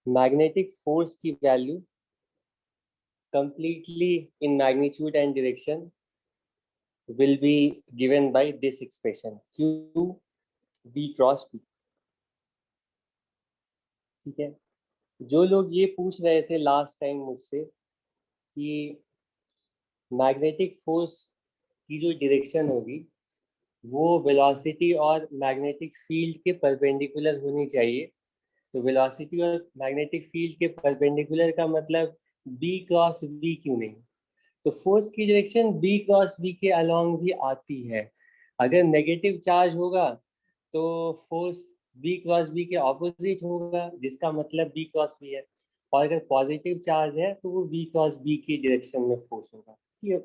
Magnetic force की value completely in magnitude and direction will be given by this expression q v cross p. ठीक है, जो लोग ये पूछ रहे थे लास्ट टाइम मुझसे कि मैग्नेटिक फोर्स की जो डायरेक्शन होगी वो वेलोसिटी और मैग्नेटिक फील्ड के परपेंडिकुलर होनी चाहिए, तो वेलोसिटी और मैग्नेटिक फील्ड के परपेंडिकुलर का मतलब बी क्रॉस बी क्यों नहीं? तो फोर्स की डायरेक्शन बी क्रॉस बी के अलोंग भी आती है। अगर नेगेटिव चार्ज होगा तो फोर्स बी क्रॉस बी के ऑपोजिट होगा, जिसका मतलब बी क्रॉस बी है, और अगर पॉजिटिव चार्ज है तो वो बी क्रॉस बी की डायरेक्शन में फोर्स होगा।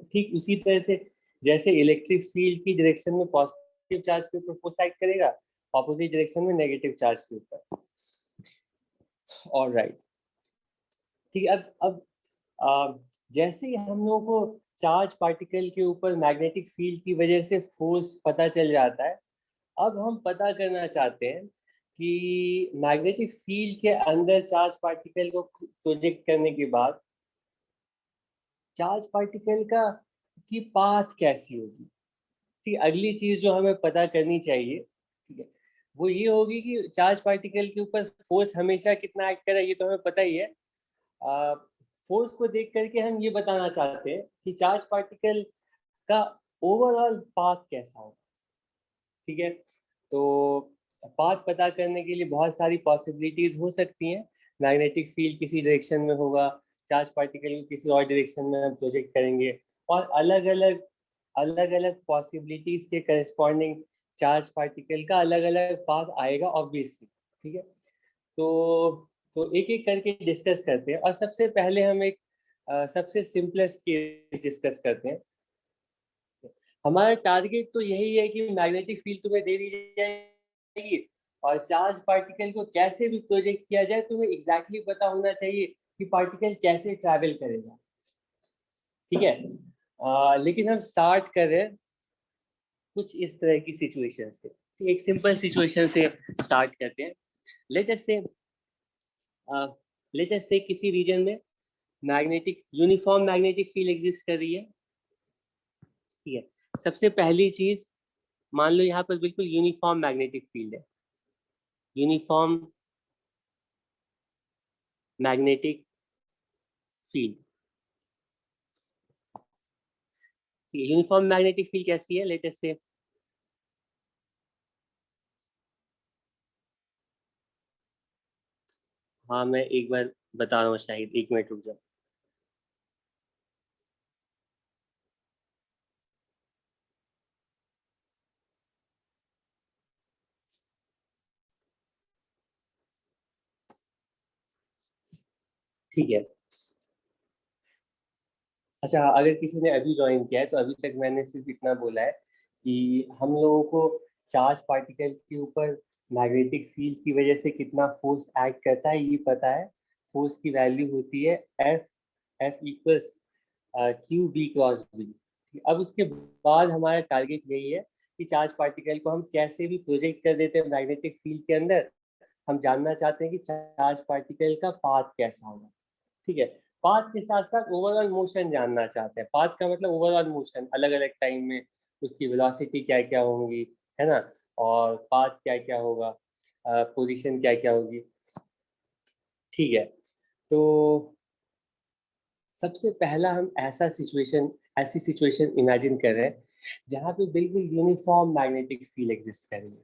ठीक उसी तरह से जैसे इलेक्ट्रिक फील्ड की डायरेक्शन में पॉजिटिव चार्ज के ऊपर फोर्स एक्ट करेगा, ऑपोजिट डायरेक्शन में नेगेटिव चार्ज के ऊपर। ऑलराइट, ठीक है। अब जैसे ही हम लोगों को चार्ज पार्टिकल के ऊपर मैग्नेटिक फील्ड की वजह से फोर्स पता चल जाता है, अब हम पता करना चाहते हैं कि मैग्नेटिक फील्ड के अंदर चार्ज पार्टिकल को प्रोजेक्ट करने के बाद चार्ज पार्टिकल का की पाथ कैसी होगी। ठीक, अगली चीज जो हमें पता करनी चाहिए, ठीक है, वो ये होगी कि चार्ज पार्टिकल के ऊपर फोर्स हमेशा कितना एक्ट करे, ये तो हमें पता ही है। फोर्स को देख करके हम ये बताना चाहते हैं कि चार्ज पार्टिकल का ओवरऑल पाथ कैसा होगा। ठीक है, तो पाथ पता करने के लिए बहुत सारी पॉसिबिलिटीज हो सकती हैं। मैग्नेटिक फील्ड किसी डायरेक्शन में होगा, चार्ज पार्टिकल को किसी और डायरेक्शन में हम प्रोजेक्ट करेंगे, और अलग अलग पॉसिबिलिटीज के करस्पॉन्डिंग चार्ज पार्टिकल का अलग अलग पाथ आएगा ऑब्वियसली। ठीक है, तो एक एक करके डिस्कस करते हैं, और सबसे पहले हम एक सबसे सिंपलेस्ट केस डिस्कस करते हैं। हमारा टारगेट तो यही है कि मैग्नेटिक फील्ड तुम्हें दे दी जाएगी और चार्ज पार्टिकल को कैसे भी प्रोजेक्ट किया जाए तुम्हें एग्जैक्टली पता होना चाहिए कि पार्टिकल कैसे ट्रैवल करेगा। ठीक है, लेकिन हम स्टार्ट कर रहे हैं कुछ इस तरह की सिचुएशन से। एक सिंपल सिचुएशन से स्टार्ट करते हैं। लेट अस से किसी रीजन में magnetic uniform magnetic field exist कर रही है। ठीक है, सबसे पहली चीज मान लो यहाँ पर बिल्कुल यूनिफॉर्म मैग्नेटिक फील्ड है, यूनिफॉर्म मैग्नेटिक फील्ड। ठीक है, यूनिफॉर्म मैग्नेटिक फील्ड कैसी है लेटेस्ट से? हाँ, मैं एक बार बता रहा हूँ शाहिद, एक मिनट रुक जाओ। ठीक है, अच्छा, अगर किसी ने अभी ज्वाइन किया है तो अभी तक मैंने सिर्फ इतना बोला है कि हम लोगों को चार्ज पार्टिकल के ऊपर मैग्नेटिक फील्ड की वजह से कितना फोर्स एक्ट करता है ये पता है। फोर्स की वैल्यू होती है F F equals Q B cross B. अब उसके बाद हमारा टारगेट यही है कि चार्ज पार्टिकल को हम कैसे भी प्रोजेक्ट कर देते हैं मैग्नेटिक फील्ड के अंदर, हम जानना चाहते हैं कि चार्ज पार्टिकल का पाथ कैसा होगा। ठीक है, पाथ के साथ साथ ओवरऑल मोशन जानना चाहते हैं। पाथ का मतलब ओवरऑल मोशन, अलग अलग टाइम में उसकी वेलोसिटी क्या क्या होंगी, है ना, और पाथ क्या क्या होगा, पोजीशन क्या क्या होगी। ठीक है, तो सबसे पहला हम ऐसी सिचुएशन इमेजिन कर रहे हैं जहाँ पे बिल्कुल यूनिफॉर्म मैग्नेटिक फील्ड एग्जिस्ट कर रही है।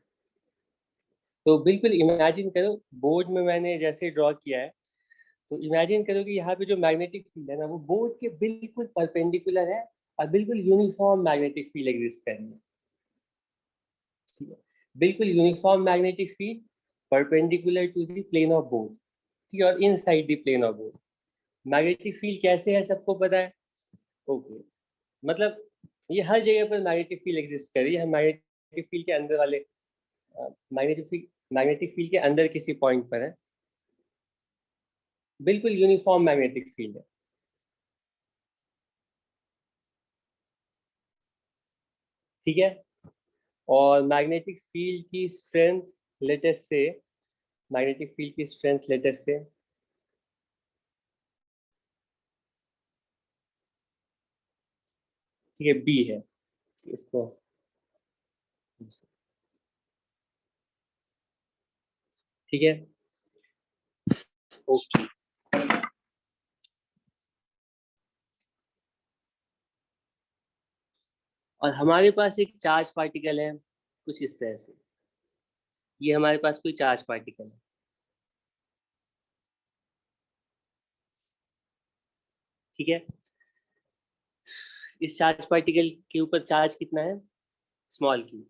तो बिल्कुल इमेजिन करो, बोर्ड में मैंने जैसे ड्रॉ किया है, तो इमेजिन करो कि यहाँ पे जो मैग्नेटिक फील्ड है ना वो बोर्ड के बिल्कुल परपेंडिकुलर है और बिल्कुल यूनिफॉर्म मैग्नेटिक फील्ड एग्जिस्ट कर रही है। ठीक है, बिल्कुल uniform magnetic field perpendicular to the plane of board. ठीक है, और inside the plane of board magnetic field कैसे है सबको पता है। ओके, मतलब ये हर जगह पर मैग्नेटिक फील्ड एग्जिस्ट कर रही है। हम मैग्नेटिक फील्ड के अंदर वाले मैग्नेटिक फील्ड के अंदर किसी पॉइंट पर है, बिल्कुल यूनिफॉर्म मैग्नेटिक फील्ड है। ठीक है, और मैग्नेटिक फील्ड की स्ट्रेंथ लेटेस्ट से मैग्नेटिक फील्ड की स्ट्रेंथ लेटेस्ट से ठीक है, बी है इसको। ठीक है, ओके। और हमारे पास एक चार्ज पार्टिकल है कुछ इस तरह से, ये हमारे पास कोई चार्ज पार्टिकल है। ठीक है, इस चार्ज पार्टिकल के ऊपर चार्ज कितना है, स्मॉल क्यू।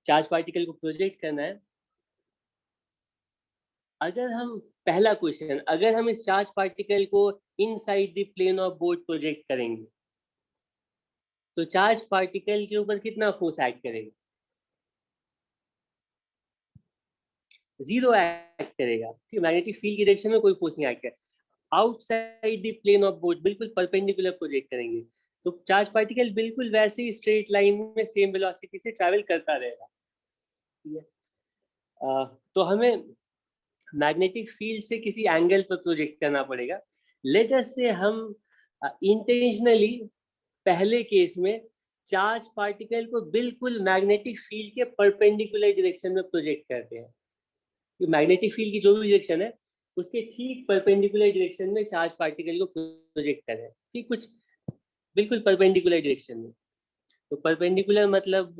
चार्ज पार्टिकल को प्रोजेक्ट करना है। अगर हम पहला क्वेश्चन, अगर हम इस चार्ज पार्टिकल को inside the plane of board project करेंगे तो चार्ज पार्टिकल के ऊपर कितना फोर्स एक्ट करेगा, जीरो एक्ट करेगा। ठीक, मैग्नेटिक फील्ड की डायरेक्शन में कोई फोर्स नहीं एक्ट करेगा। Outside the plane of board बिल्कुल परपेंडिकुलर प्रोजेक्ट करेंगे तो चार्ज पार्टिकल बिल्कुल वैसे ही स्ट्रेट लाइन में सेम वेलोसिटी से ट्रैवल करता रहेगा। ठीक है, तो हमें मैग्नेटिक फील्ड से किसी एंगल पर प्रोजेक्ट करना पड़ेगा। लेट अस से हम इंटेंशनली पहले केस में चार्ज पार्टिकल को बिल्कुल मैग्नेटिक फील्ड के परपेंडिकुलर डायरेक्शन में प्रोजेक्ट करते हैं। तो मैग्नेटिक फील्ड की जो भी डायरेक्शन है उसके ठीक परपेंडिकुलर डायरेक्शन में चार्ज पार्टिकल को प्रोजेक्ट करें। ठीक, कुछ बिल्कुल परपेंडिकुलर डायरेक्शन में। तो परपेंडिकुलर मतलब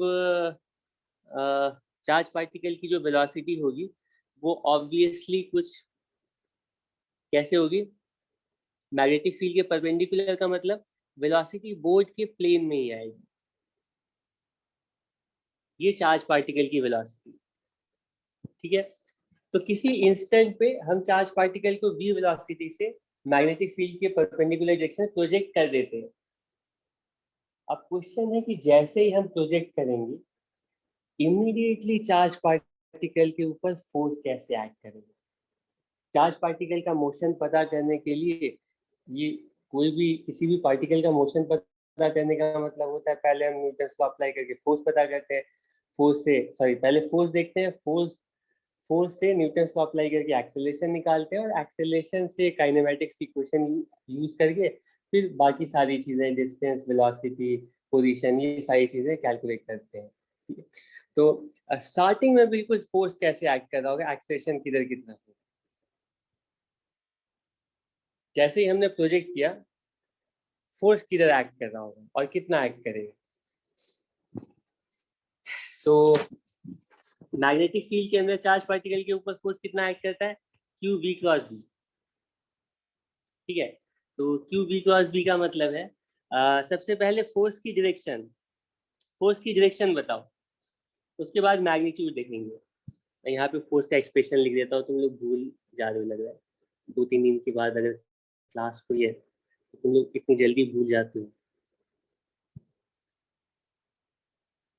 चार्ज पार्टिकल की जो वेलोसिटी होगी वो ऑब्वियसली कुछ कैसे होगी, मैग्नेटिक फील्ड के परपेंडिकुलर का मतलब वेलोसिटी बोर्ड के प्लेन में ही आएगी। ये चार्ज पार्टिकल की वेलोसिटी। ठीक है, तो किसी इंस्टेंट पे हम चार्ज पार्टिकल को v वेलोसिटी से मैग्नेटिक फील्ड के परपेंडिकुलर डायरेक्शन में प्रोजेक्ट कर देते हैं। अब क्वेश्चन है कि जैसे ही हम प्रोजेक्ट करेंगे इमीडिएटली चार्ज पार्टिकल के ऊपर फोर्स कैसे एक्ट करेगा। चार्ज पार्टिकल का मोशन पता करने के लिए, ये कोई भी किसी भी पार्टिकल का मोशन पता करने का मतलब होता है पहले हम न्यूटन को अप्लाई करके फोर्स पता करते हैं, फोर्स से सॉरी पहले फोर्स देखते हैं, फोर्स से न्यूटन को अप्लाई करके एक्सेलरेशन निकालते हैं और एक्सेलरेशन से काइनेमेटिक्स इक्वेशन यूज करके फिर बाकी सारी चीजें डिस्टेंस, वेलोसिटी, पोजीशन, ये सारी चीजें कैलकुलेट करते हैं। ठीक है, तो स्टार्टिंग में बिल्कुल फोर्स कैसे एक्ट कर रहा होगा, एक्सेलरेशन किधर की तरफ होगा। जैसे ही हमने प्रोजेक्ट किया फोर्स किधर एक्ट कर रहा होगा और कितना एक्ट करेगा। तो मैग्नेटिक फील्ड के अंदर चार्ज पार्टिकल के ऊपर फोर्स कितना एक्ट करता है, क्यू वी क्रॉस बी। ठीक है, तो क्यू वी क्रॉस बी का मतलब है सबसे पहले फोर्स की डायरेक्शन बताओ, उसके बाद मैग्नीट्यूड देखेंगे। मैं यहाँ पे फोर्स का एक्सप्रेशन लिख देता हूँ, तुम लोग भूल जा रहे हो लग रहा है, 2-3 दिन के बाद अगर क्लास हुई है तो तुम लोग इतनी जल्दी भूल जाते हो।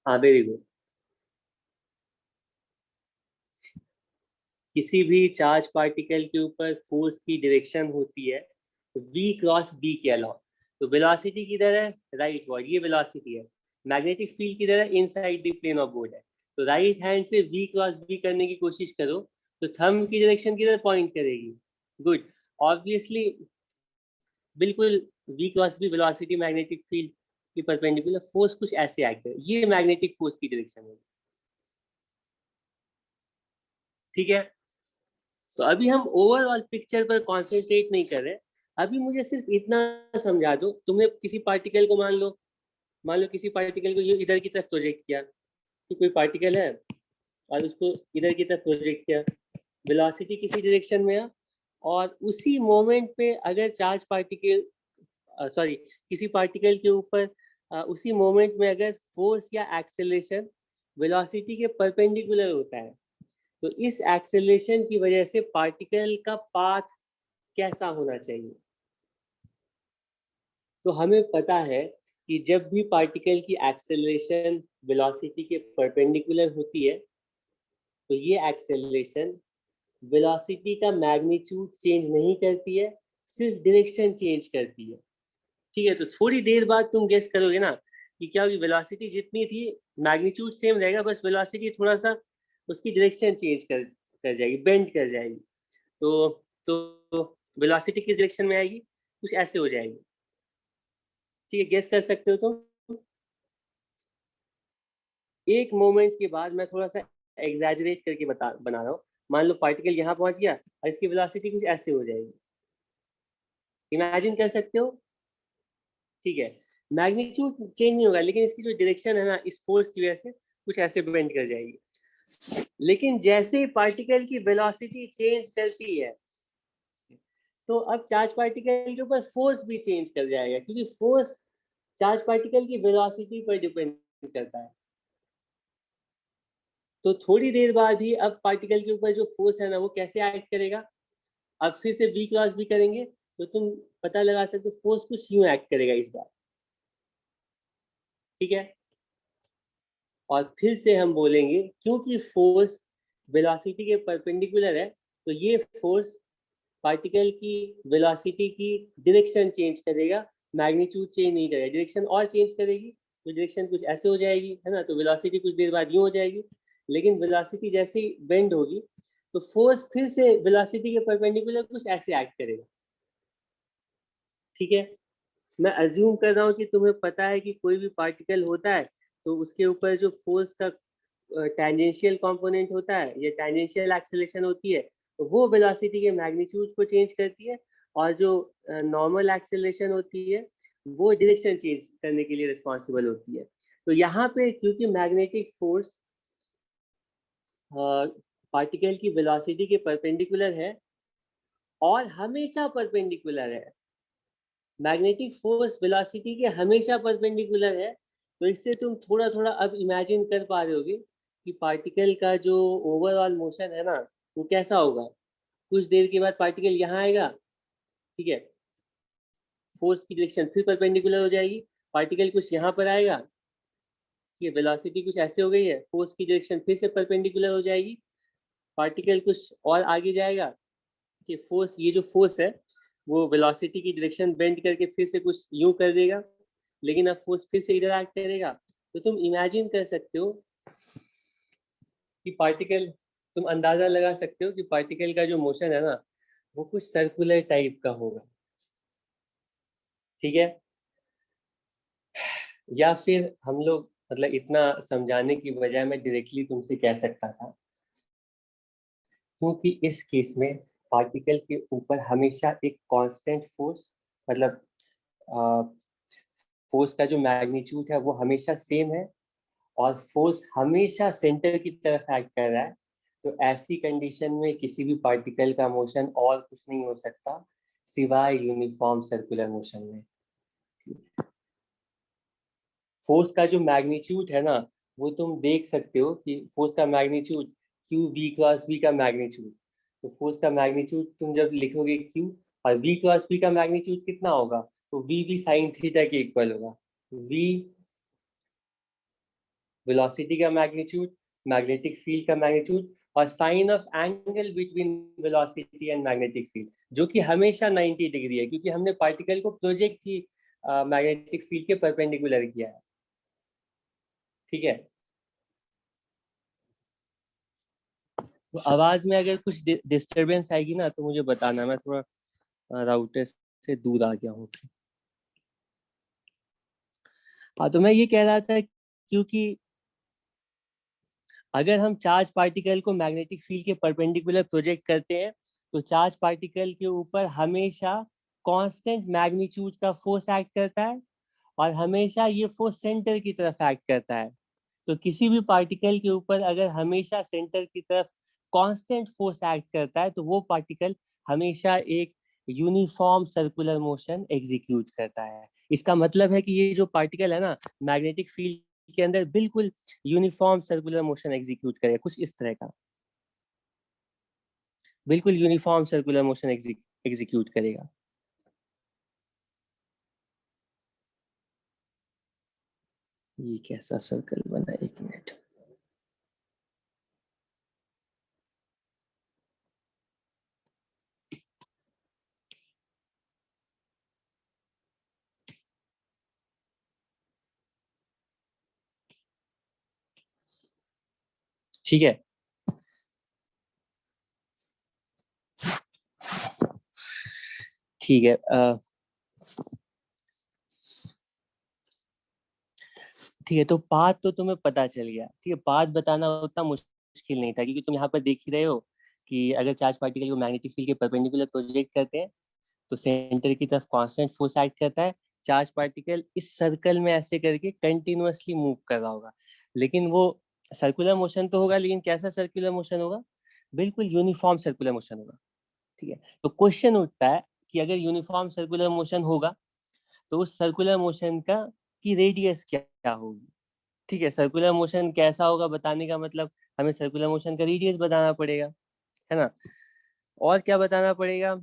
हाँ, वेरी गुड। किसी भी चार्ज पार्टिकल के ऊपर फोर्स की डायरेक्शन होती है v क्रॉस b के अलावा। तो वेलोसिटी किधर है, राइट वर्ड, ये वेलोसिटी है। मैग्नेटिक फील्ड किधर है, inside the plane of board है। तो राइट हैंड से v क्रॉस b करने की कोशिश करो तो थंब की डायरेक्शन किधर पॉइंट करेगी, गुड, ऑब्वियसली बिल्कुल v cross b velocity magnetic field की परपेंडिकुलर, फोर्स कुछ ऐसे एक्ट है, ये मैग्नेटिक फोर्स की डायरेक्शन है। ठीक है, तो अभी हम ओवरऑल पिक्चर पर कॉन्सेंट्रेट नहीं कर रहे। अभी मुझे सिर्फ इतना समझा दो, तुमने किसी पार्टिकल को मान लो किसी पार्टिकल को ये इधर की तरफ प्रोजेक्ट किया, कि कोई पार्टिकल है और उसको इधर की तरफ प्रोजेक्ट किया, वेलोसिटी किसी डायरेक्शन में है और उसी मोमेंट पे अगर चार्ज पार्टिकल सॉरी किसी पार्टिकल के ऊपर उसी मोमेंट में अगर फोर्स या एक्सेलरेशन वेलोसिटी के परपेंडिकुलर होता है तो इस एक्सेलरेशन की वजह से पार्टिकल का पाथ कैसा होना चाहिए। तो हमें पता है कि जब भी पार्टिकल की एक्सेलरेशन वेलोसिटी के परपेंडिकुलर होती है तो ये एक्सेलरेशन वेलोसिटी का मैग्नीट्यूड चेंज नहीं करती है, सिर्फ डायरेक्शन चेंज करती है। ठीक है, तो थोड़ी देर बाद तुम गेस करोगे ना कि क्या होगी, वेलोसिटी जितनी थी मैग्नीट्यूड सेम रहेगा, बस वेलोसिटी थोड़ा सा उसकी डायरेक्शन चेंज कर जाएगी, बेंड कर जाएगी। तो वेलोसिटी किस डायरेक्शन में आएगी, कुछ ऐसे हो जाएगी। ठीक है, गेस कर सकते हो तुम? एक मोमेंट के बाद मैं थोड़ा सा एग्जैजरेट करके बना रहा हूँ। मान लो पार्टिकल यहाँ पहुंच गया और इसकी वेलोसिटी कुछ ऐसे हो जाएगी, इमेजिन कर सकते हो? ठीक है, मैग्नीट्यूड चेंज नहीं होगा, लेकिन इसकी जो डायरेक्शन है ना, इस फोर्स की वजह से कुछ ऐसे बेंड कर जाएगी। लेकिन जैसे ही पार्टिकल की वेलोसिटी चेंज करती है, तो अब चार्ज पार्टिकल के ऊपर फोर्स भी चेंज कर जाएगा, क्योंकि फोर्स चार्ज पार्टिकल की वेलोसिटी पर डिपेंड करता है। तो थोड़ी देर बाद ही अब पार्टिकल के ऊपर जो फोर्स है ना, वो कैसे एक्ट करेगा, अब फिर से v क्रॉस भी करेंगे तो तुम पता लगा सकते हो फोर्स कुछ यूं एक्ट करेगा इस बार। ठीक है, और फिर से हम बोलेंगे क्योंकि फोर्स वेलोसिटी के परपेंडिकुलर है, तो ये फोर्स पार्टिकल की वेलोसिटी की डायरेक्शन चेंज करेगा, मैग्नीट्यूड चेंज नहीं करेगा, डायरेक्शन और चेंज करेगी, तो डायरेक्शन कुछ ऐसे हो जाएगी, है ना, तो वेलोसिटी कुछ देर बाद यूं हो जाएगी। लेकिन वेलोसिटी जैसे ही बेंड होगी तो फोर्स फिर से वेलोसिटी के परपेंडिकुलर कुछ ऐसे एक्ट करेगा। ठीक है, मैं अज्यूम कर रहा हूँ कि तुम्हें पता है कि कोई भी पार्टिकल होता है तो उसके ऊपर जो फोर्स का टेंजेंशियल कंपोनेंट होता है, ये टेंजेंशियल एक्सेलरेशन होती है, तो वो वेलोसिटी के मैग्नीट्यूड को चेंज करती है, और जो नॉर्मल एक्सेलरेशन होती है वो डायरेक्शन चेंज करने के लिए रिस्पॉन्सिबल होती है। तो यहाँ पे क्योंकि मैग्नेटिक फोर्स पार्टिकल की वेलोसिटी के परपेंडिकुलर है और हमेशा परपेंडिकुलर है, मैग्नेटिक फोर्स वेलोसिटी के हमेशा परपेंडिकुलर है, तो इससे तुम थोड़ा थोड़ा अब इमेजिन कर पा रहे होगे कि पार्टिकल का जो ओवरऑल मोशन है ना, वो कैसा होगा। कुछ देर के बाद पार्टिकल यहाँ आएगा, ठीक है, फोर्स की डायरेक्शन फिर परपेंडिकुलर हो जाएगी, पार्टिकल कुछ यहाँ पर आएगा, ये वेलोसिटी कुछ ऐसे हो गई है, फोर्स की डायरेक्शन फिर से परपेंडिकुलर हो जाएगी, पार्टिकल कुछ और आगे जाएगा कि फोर्स, ये जो फोर्स है वो वेलोसिटी की डायरेक्शन बेंड करके फिर से कुछ यूं कर देगा, लेकिन अब फोर्स फिर से इधर एक्ट करेगा। तो तुम इमेजिन कर सकते हो कि पार्टिकल, तुम अंदाजा लगा सकते हो कि पार्टिकल का जो मोशन है ना, वो कुछ सर्कुलर टाइप का होगा। ठीक है, या फिर हम लोग, मतलब इतना समझाने की बजाय मैं डायरेक्टली तुमसे कह सकता था, क्योंकि इस केस में पार्टिकल के ऊपर हमेशा एक कांस्टेंट फोर्स, मतलब फोर्स का जो मैग्नीट्यूड है वो हमेशा सेम है, और फोर्स हमेशा सेंटर की तरफ एक्ट कर रहा है, तो ऐसी कंडीशन में किसी भी पार्टिकल का मोशन और कुछ नहीं हो सकता सिवाय यूनिफॉर्म सर्कुलर मोशन में। फोर्स का जो मैग्नीट्यूड है ना, वो तुम देख सकते हो कि फोर्स का magnitude Q V cross B का मैग्नीट्यूड, तो फोर्स का मैग्नीट्यूड तुम जब लिखोगे क्यू और वी क्रॉस बी का मैग्नीट्यूड कितना होगा, तो वी भी साइन थीटा के इक्वल होगा। वी वेलोसिटी का मैग्नीट्यूड, मैग्नेटिक फील्ड का मैग्नीट्यूड, और sine of angle between velocity and magnetic field, जो कि हमेशा 90 डिग्री है, क्योंकि हमने पार्टिकल को प्रोजेक्ट की मैग्नेटिक फील्ड के परपेंडिकुलर किया है। ठीक है, तो आवाज में अगर कुछ डिस्टरबेंस आएगी ना तो मुझे बताना, मैं थोड़ा राउटर से दूर आ गया हूँ। हाँ, तो मैं ये कह रहा था क्योंकि अगर हम चार्ज पार्टिकल को मैग्नेटिक फील्ड के परपेंडिकुलर प्रोजेक्ट करते हैं, तो चार्ज पार्टिकल के ऊपर हमेशा कांस्टेंट मैग्नीट्यूड का फोर्स एक्ट करता है, और हमेशा ये फोर्स सेंटर की तरफ एक्ट करता है। तो किसी भी पार्टिकल के ऊपर अगर हमेशा सेंटर की तरफ कांस्टेंट फोर्स एक्ट करता है, तो वो पार्टिकल हमेशा एक यूनिफॉर्म सर्कुलर मोशन एग्जीक्यूट करता है। इसका मतलब है कि ये जो पार्टिकल है ना, मैग्नेटिक फील्ड के अंदर बिल्कुल यूनिफॉर्म सर्कुलर मोशन एग्जीक्यूट करेगा, कुछ इस तरह का, बिल्कुल यूनिफॉर्म सर्कुलर मोशन एग्जीक्यूट करेगा। ये कैसा सर्कल बना, एक मिनट। ठीक है, ठीक है, ठीक है, तो पाथ तो तुम्हें पता चल गया, ठीक है, पाथ बताना उतना मुश्किल नहीं था, क्योंकि तुम यहाँ पर देख ही रहे हो कि अगर चार्ज पार्टिकल को मैग्नेटिक फील्ड के परपेंडिकुलर प्रोजेक्ट करते हैं तो सेंटर की तरफ कांस्टेंट फोर्स एक्ट करता है। चार्ज पार्टिकल इस सर्कल में ऐसे करके कंटिन्यूअसली मूव कर रहा होगा, लेकिन वो सर्कुलर मोशन तो होगा, लेकिन कैसा सर्कुलर मोशन होगा? बिल्कुल यूनिफॉर्म सर्कुलर मोशन होगा। ठीक है, तो क्वेश्चन उठता है कि अगर यूनिफॉर्म सर्कुलर मोशन होगा तो उस सर्कुलर मोशन का की रेडियस क्या होगी? ठीक है, सर्कुलर मोशन कैसा होगा बताने का मतलब हमें सर्कुलर मोशन का रेडियस बताना पड़ेगा, है ना? और क्या बताना पड़ेगा?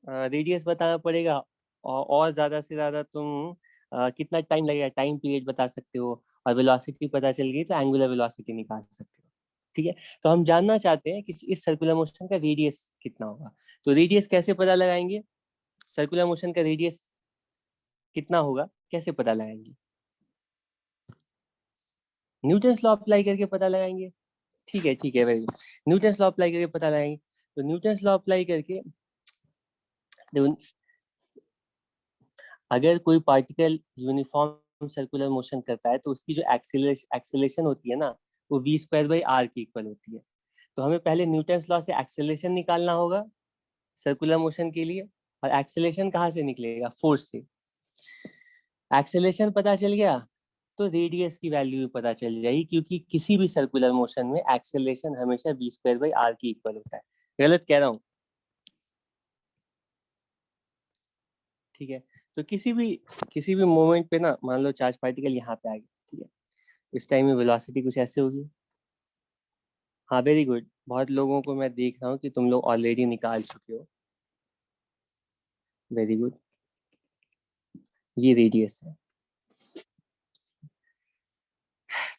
रेडियस बताना पड़ेगा, और ज्यादा से ज्यादा तुम कितना टाइम लगेगा, टाइम पीरियड बता सकते हो, और वेलोसिटी पता चल गई तो एंगुलर वेलोसिटी निकाल सकते हो। ठीक है, तो हम जानना चाहते हैं कि इस सर्कुलर मोशन का रेडियस कितना होगा। तो रेडियस कैसे पता लगाएंगे? सर्कुलर मोशन का रेडियस कितना होगा कैसे पता लगाएंगे? न्यूटन्स लॉ अप्लाई करके पता लगाएंगे। ठीक है, very good. Newton's law apply करके पता लगाएंगे। तो न्यूटन्स लॉ अप्लाई करके देखो, अगर कोई पार्टिकल यूनिफॉर्म सर्कुलर मोशन करता है तो उसकी जो एक्सेलेरेशन होती है ना, वो वी स्क्वायर बाई आर की इक्वल होती है। तो हमें पहले न्यूटन्स लॉ से एक्सेलेरेशन निकालना होगा सर्कुलर मोशन के लिए, और एक्सेलेरेशन कहाँ से निकलेगा? फोर्स से। एक्सेलेरेशन पता चल गया तो रेडियस की वैल्यू भी पता चल जाएगी, क्योंकि किसी भी सर्कुलर मोशन में एक्सेलेरेशन हमेशा वी स्क्वायर बाई आर की इक्वल होता है। गलत कह रहा हूँ? ठीक है, तो किसी भी मोमेंट पे ना, मान लो चार्ज पार्टिकल यहाँ पे आ गया, ठीक है, इस टाइम में वेलोसिटी कुछ ऐसे होगी। हाँ, वेरी गुड, बहुत लोगों को मैं देख रहा हूँ कि तुम लोग ऑलरेडी निकाल चुके हो। वेरी गुड, ये रेडियस है।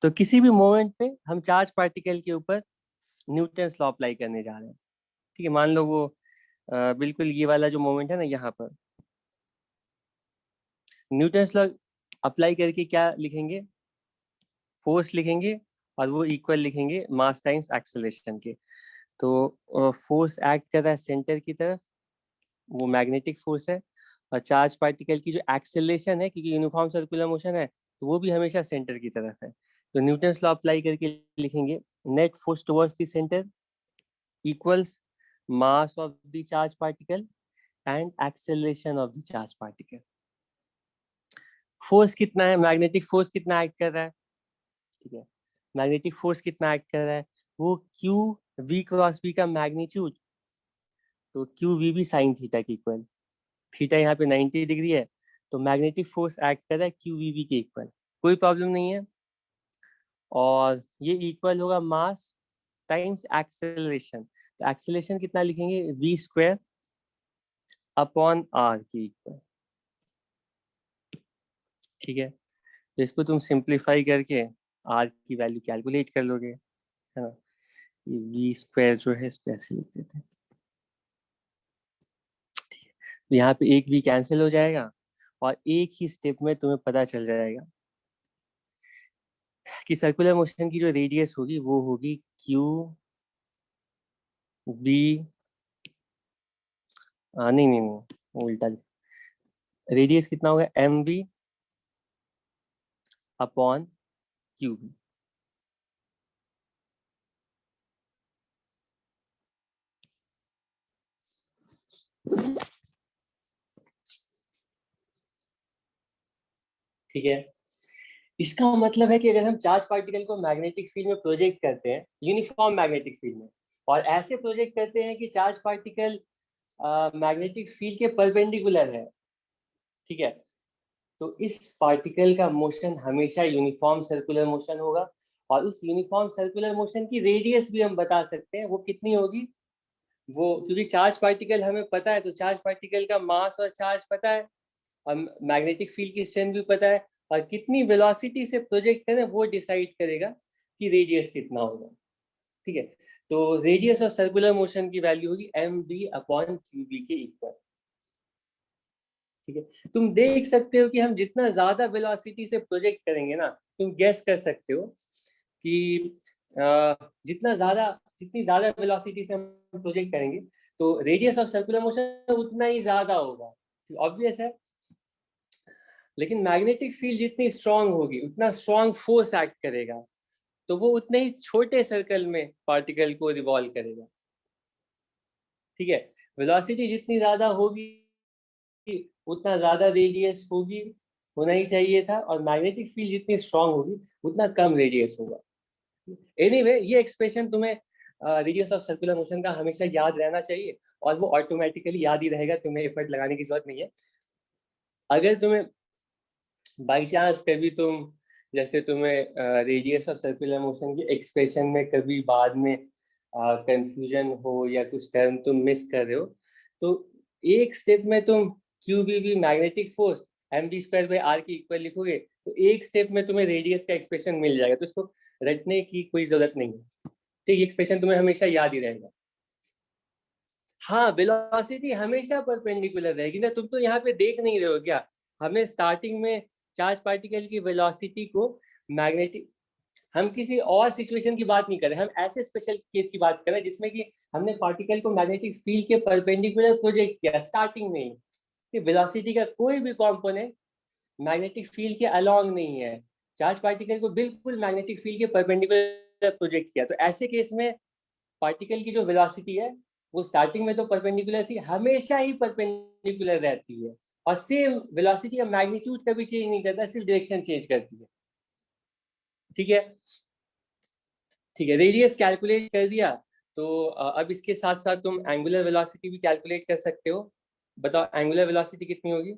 तो किसी भी मोमेंट पे हम चार्ज पार्टिकल के ऊपर न्यूटन्स लॉ अप्लाई करने जा रहे हैं। ठीक है, मान लो वो बिल्कुल ये वाला जो मोमेंट है ना, यहाँ पर न्यूटन्स लॉ अप्लाई करके क्या लिखेंगे? फोर्स लिखेंगे, और वो इक्वल लिखेंगे मास टाइम्स एक्सेलरेशन के। तो फोर्स एक्ट कर रहा है सेंटर की तरफ, वो मैग्नेटिक फोर्स है, और चार्ज पार्टिकल की जो एक्सेलरेशन है, क्योंकि यूनिफॉर्म सर्कुलर मोशन है, तो वो भी हमेशा सेंटर की तरफ है। तो न्यूटन्स लॉ अप्लाई करके लिखेंगे net force towards the centre equals mass of the charge particle and acceleration of the charge particle. Force कितना है, मैग्नेटिक फोर्स कितना एक्ट कर रहा है? ठीक है, मैग्नेटिक फोर्स कितना एक्ट कर रहा है? वो क्यू वी क्रॉस वी का मैग्नीट्यूड, तो क्यू वी भी साइन थीटा की इक्वल। थीटा यहाँ पे 90 डिग्री है, तो मैग्नेटिक फोर्स एक्ट कर रहा है क्यू वी वी के इक्वल। कोई प्रॉब्लम नहीं है। और ये इक्वल होगा मास टाइम्स एक्सेलरेशन। तो एक्सेलरेशन कितना लिखेंगे? वी स्क्वायर अपॉन आर की इक्वल। ठीक है, तो इसको तुम सिंप्लीफाई करके आर की वैल्यू कैलकुलेट कर लोगे, है ना? ये वी स्क्वायर जो है इसको ऐसे लिख देते हैं। तो यहाँ पे एक वी कैंसिल हो जाएगा, और एक ही स्टेप में तुम्हें पता चल जाएगा कि सर्कुलर मोशन की जो रेडियस होगी वो होगी क्यू बी, नहीं नहीं नहीं, उल्टा। रेडियस कितना होगा? M B upon Q B. ठीक है, इसका मतलब है कि अगर हम चार्ज पार्टिकल को मैग्नेटिक फील्ड में प्रोजेक्ट करते हैं, यूनिफॉर्म मैग्नेटिक फील्ड में, और ऐसे प्रोजेक्ट करते हैं कि चार्ज पार्टिकल मैग्नेटिक फील्ड के परपेंडिकुलर है, ठीक है, तो इस पार्टिकल का मोशन हमेशा यूनिफॉर्म सर्कुलर मोशन होगा। और उस यूनिफॉर्म सर्कुलर मोशन की रेडियस भी हम बता सकते हैं, वो कितनी होगी? वो क्योंकि चार्ज पार्टिकल हमें पता है, तो चार्ज पार्टिकल का मास और चार्ज पता है, और मैग्नेटिक फील्ड की स्ट्रेंथ भी पता है, और कितनी वेलोसिटी से प्रोजेक्ट करें वो डिसाइड करेगा कि रेडियस कितना होगा। ठीक है, तो रेडियस ऑफ सर्कुलर मोशन की वैल्यू होगी M B upon Q B के इक्वल। ठीक है, तुम देख सकते हो कि हम जितना ज्यादा वेलोसिटी से प्रोजेक्ट करेंगे ना, तुम गेस कर सकते हो कि जितनी ज्यादा वेलोसिटी से हम प्रोजेक्ट करेंगे तो रेडियस ऑफ सर्कुलर मोशन उतना ही ज्यादा होगा। ऑब्वियस है। लेकिन मैग्नेटिक फील्ड जितनी स्ट्रांग होगी उतना स्ट्रांग फोर्स एक्ट करेगा, तो वो उतने ही छोटे सर्कल में पार्टिकल को रिवॉल्व करेगा। ठीक है, वेलोसिटी जितनी ज्यादा होगी उतना ज्यादा रेडियस होगी, होना ही चाहिए था, और मैग्नेटिक फील्ड जितनी स्ट्रांग होगी उतना कम रेडियस होगा। एनीवे, ये एक्सप्रेशन तुम्हें रेडियस ऑफ सर्कुलर मोशन का हमेशा याद रहना चाहिए, और वो ऑटोमेटिकली याद ही रहेगा, तुम्हें एफर्ट लगाने की जरूरत नहीं है। अगर तुम्हें बाई चांस कभी जैसे तुम्हें रेडियस ऑफ सर्कुलर मोशन के एक्सप्रेशन में कभी बाद में कंफ्यूजन हो या कुछ टर्म तुम मिस कर रहे हो, तो एक स्टेप में तुम Q B B magnetic force mv²/r के इक्वल लिखोगे, तो एक स्टेप में तुम्हें रेडियस का एक्सप्रेशन मिल जाएगा, तो इसको रटने की कोई जरूरत नहीं है। तो ये एक्सप्रेशन तुम्हें हमेशा याद ही रहेगा। हाँ, वेलोसिटी हमेशा परपेंडिकुलर रहेगी ना, तुम तो यहाँ पे देख नहीं रहे हो क्या? हमें स्टार्टिंग में चार्ज पार्टिकल की वेलोसिटी को मैग्नेटिक, हम किसी और सिचुएशन की बात नहीं कर रहे, हम ऐसे स्पेशल केस की बात कर रहे हैं जिसमें कि हमने पार्टिकल को मैग्नेटिक फील्ड के परपेंडिकुलर प्रोजेक्ट किया स्टार्टिंग में ही, कि वेलोसिटी का कोई भी कंपोनेंट मैग्नेटिक फील्ड के अलोंग नहीं है, चार्ज पार्टिकल को बिल्कुल मैग्नेटिक फील्ड के परपेंडिकुलर प्रोजेक्ट किया। तो ऐसे केस में पार्टिकल की जो वेलोसिटी है वो स्टार्टिंग में तो परपेंडिकुलर थी, हमेशा ही परपेंडिकुलर रहती है, और सेम वेलोसिटी का मैग्नीट्यूड कभी चेंज नहीं करता, सिर्फ डायरेक्शन चेंज करती है। ठीक है, ठीक है, रेडियस कैलकुलेट कर दिया, तो अब इसके साथ साथ तुम एंगुलर वेलोसिटी भी कैलकुलेट कर सकते हो। बताओ एंगुलर वेलोसिटी कितनी होगी?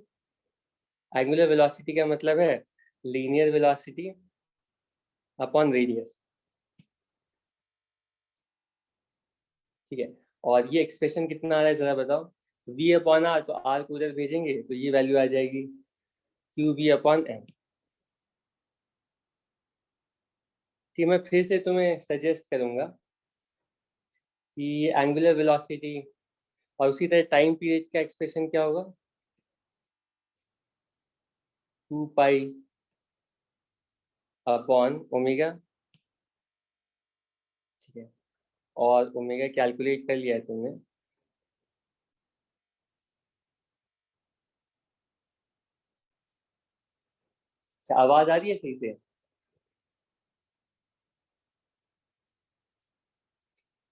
एंगुलर वेलोसिटी का मतलब है लीनियर वेलोसिटी अपॉन रेडियस। ठीक है, और ये एक्सप्रेशन कितना आ रहा है जरा बताओ। v अपॉन आर, तो r को उधर भेजेंगे तो ये वैल्यू आ जाएगी क्यू बी अपॉन एम। ठीक है, मैं फिर से तुम्हें सजेस्ट करूंगा कि एंगुलर वेलोसिटी और उसी तरह टाइम पीरियड का एक्सप्रेशन क्या होगा, 2 पाई अपॉन ओमेगा। ठीक है, और ओमेगा कैलकुलेट कर लिया है तुमने। अच्छा, आवाज आ रही है सही से?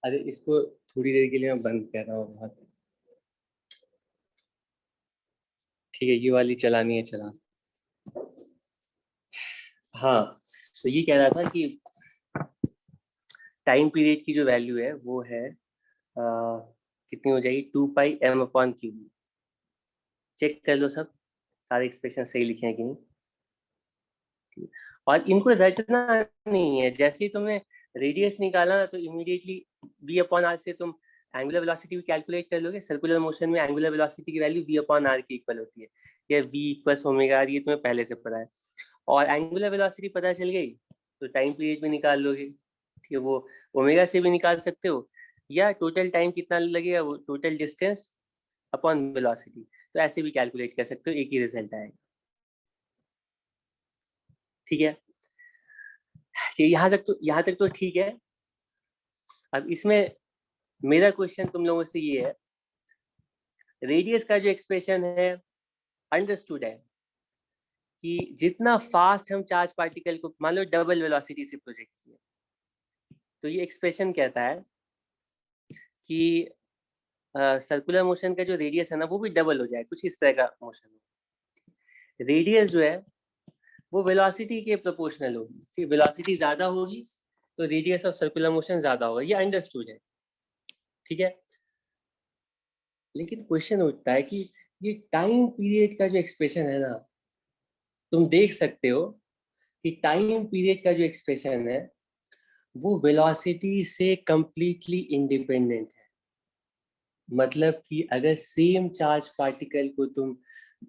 अरे इसको थोड़ी देर के लिए मैं बंद कर रहा हूँ बहुत। ठीक है, ये वाली चलानी है, चला। हाँ, तो ये कह रहा था कि टाइम पीरियड की जो वैल्यू है वो है कितनी हो जाएगी, 2 पाई एम अपॉन क्यू। चेक कर लो सब, सारे एक्सप्रेशन सही लिखे हैं कि नहीं। और इनको रटना नहीं है, जैसे ही तुमने रेडियस निकाला ना तो इमीडिएटली v अपॉन आर से तुम एंगुलर वेलोसिटी भी कैलकुलेट कर लोगे। सर्कुलर मोशन में एंगुलर वेलोसिटी की वैल्यू v अपॉन आर की इक्वल होती है, या v इक्वल्स ओमेगा आर, ये तुम्हें पहले से पता है। और एंगुलर वेलोसिटी पता चल गई तो टाइम पीरियड भी निकाल लोगे। ठीक है, वो ओमेगा से भी निकाल सकते हो, या टोटल टाइम कितना लगेगा वो टोटल डिस्टेंस अपॉन वेलोसिटी, तो ऐसे भी कैलकुलेट कर सकते हो, एक ही रिजल्ट आएगा। ठीक है, यहाँ तक तो ठीक है। अब इसमें मेरा क्वेश्चन तुम लोगों से ये है, रेडियस का जो एक्सप्रेशन है अंडरस्टूड है कि जितना फास्ट हम चार्ज पार्टिकल को मान लो डबल वेलोसिटी से प्रोजेक्ट किए, तो ये एक्सप्रेशन कहता है कि सर्कुलर मोशन का जो रेडियस है ना वो भी डबल हो जाए, कुछ इस तरह का मोशन हो। रेडियस जो है वो वेलोसिटी के प्रोपोर्शनल होगी, फिर वेलोसिटी ज्यादा होगी तो रेडियस ऑफ सर्कुलर मोशन ज्यादा होगा, ये अंडरस्टूड है। ठीक है, लेकिन क्वेश्चन उठता है कि ये टाइम पीरियड का जो एक्सप्रेशन है ना, तुम देख सकते हो कि टाइम पीरियड का जो एक्सप्रेशन है वो वेलोसिटी से कंप्लीटली इंडिपेंडेंट है। मतलब कि अगर सेम चार्ज पार्टिकल को तुम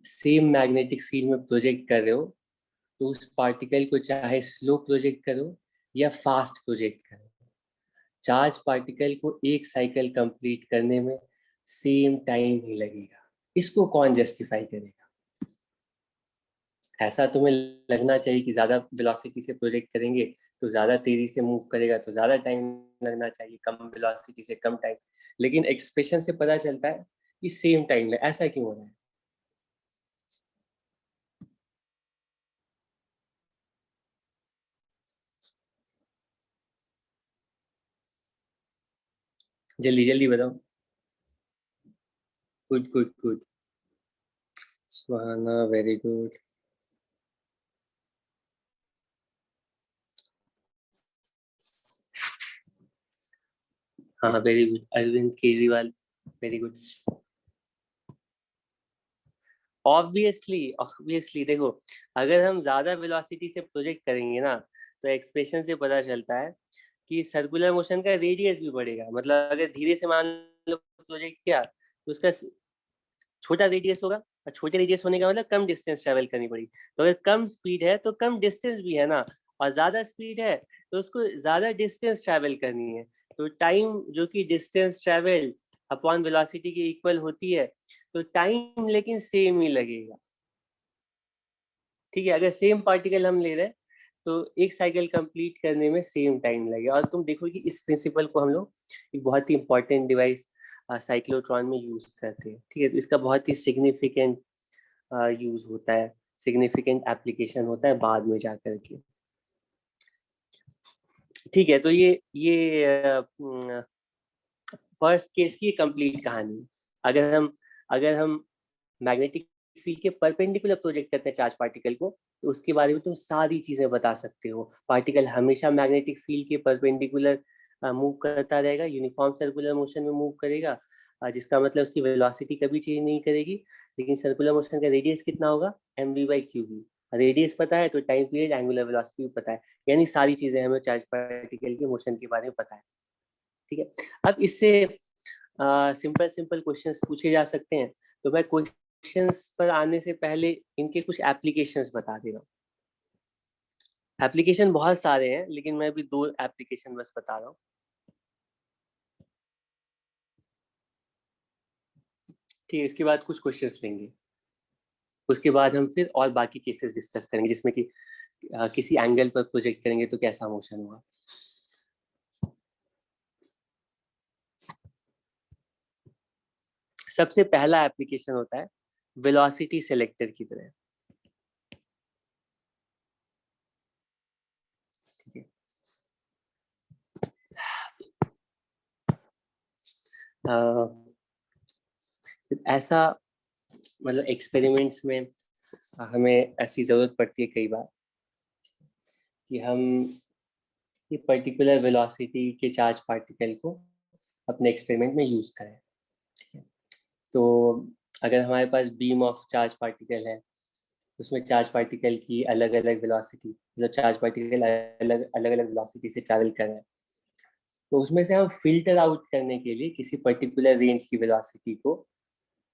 सेम मैग्नेटिक फील्ड में प्रोजेक्ट कर रहे हो, तो उस पार्टिकल को चाहे स्लो प्रोजेक्ट करो या फास्ट प्रोजेक्ट करो, चार्ज पार्टिकल को एक साइकिल कंप्लीट करने में सेम टाइम ही लगेगा। इसको कौन जस्टिफाई करेगा? ऐसा तुम्हें लगना चाहिए कि ज्यादा वेलोसिटी से प्रोजेक्ट करेंगे तो ज्यादा तेजी से मूव करेगा, तो ज्यादा टाइम लगना चाहिए, कम वेलोसिटी से कम टाइम। लेकिन एक्सप्रेशन से पता चलता है कि सेम टाइम में, ऐसा क्यों हो रहा है? जल्दी जल्दी बताओ। Good good good. Suhana very good. हाँ very good. Arvind Kejriwal very good. Obviously obviously देखो, अगर हम ज्यादा वेलोसिटी से प्रोजेक्ट करेंगे ना, तो एक्सप्रेशन से पता चलता है कि सर्कुलर मोशन का रेडियस भी बढ़ेगा। मतलब अगर धीरे से मान लो प्रोजेक्ट किया, तो उसका छोटा रेडियस होगा, और छोटे रेडियस होने का मतलब कम डिस्टेंस ट्रेवल करनी पड़ेगी। तो अगर कम स्पीड है तो कम डिस्टेंस भी है ना, और ज्यादा स्पीड है तो उसको ज्यादा डिस्टेंस ट्रेवल करनी है। तो टाइम जो कि डिस्टेंस ट्रेवल अपॉन वेलोसिटी के इक्वल होती है, तो टाइम लेकिन सेम ही लगेगा। ठीक है, अगर सेम पार्टिकल हम ले रहे हैं तो एक साइकिल कंप्लीट करने में सेम टाइम लगेगा। और तुम देखो कि इस प्रिंसिपल को हम लोग एक बहुत ही इंपॉर्टेंट डिवाइस साइक्लोट्रॉन में यूज करते हैं। ठीक है, तो इसका बहुत ही सिग्निफिकेंट यूज होता है, सिग्निफिकेंट एप्लीकेशन होता है बाद में जाकर के। ठीक है, तो ये फर्स्ट केस की कंप्लीट कहानी। अगर हम मैग्नेटिक फील्ड के परपेंडिकुलर प्रोजेक्ट करते हैं चार्ज पार्टिकल को, तो उसके बारे में तुम सारी चीजें बता सकते हो। पार्टिकल हमेशा मैग्नेटिक फील्ड के परपेंडिकुलर मूव करता रहेगा, यूनिफॉर्म सर्कुलर मोशन में मूव करेगा, जिसका मतलब उसकी वेलोसिटी कभी चेंज नहीं करेगी। लेकिन सर्कुलर मोशन का रेडियस कितना होगा, mv/qb। रेडियस पता है तो टाइम पीरियड, एंगुलर वेलोसिटी भी पता है, यानी सारी चीजें हमें चार्ज पार्टिकल के मोशन के बारे में पता है। ठीक है, अब इससे सिंपल सिंपल क्वेश्चंस पूछे जा सकते हैं। तो मैं क्वेश्चंस पर आने से पहले इनके कुछ एप्लीकेशंस बता दे रहा हूँ। एप्लीकेशन बहुत सारे हैं, लेकिन मैं अभी 2 एप्लीकेशन बस बता रहा हूँ। ठीक है, इसके बाद कुछ क्वेश्चंस लेंगे, उसके बाद हम फिर और बाकी केसेस डिस्कस करेंगे, जिसमें कि किसी एंगल पर प्रोजेक्ट करेंगे तो कैसा मोशन होगा। सबसे पहला एप्लीकेशन होता है वेलोसिटी सेलेक्टर की तरह। ठीक है, ऐसा मतलब एक्सपेरिमेंट्स में हमें ऐसी जरूरत पड़ती है कई बार कि हम ये पर्टिकुलर वेलोसिटी के चार्ज पार्टिकल को अपने एक्सपेरिमेंट में यूज करें। ठीक है, तो अगर हमारे पास बीम ऑफ चार्ज पार्टिकल है, उसमें चार्ज पार्टिकल की अलग अलग वेलोसिटी, मतलब चार्ज पार्टिकल अलग अलग अलग वेलोसिटी से ट्रैवल कर रहे हैं, तो उसमें से हम फिल्टर आउट करने के लिए किसी पर्टिकुलर रेंज की वेलोसिटी को,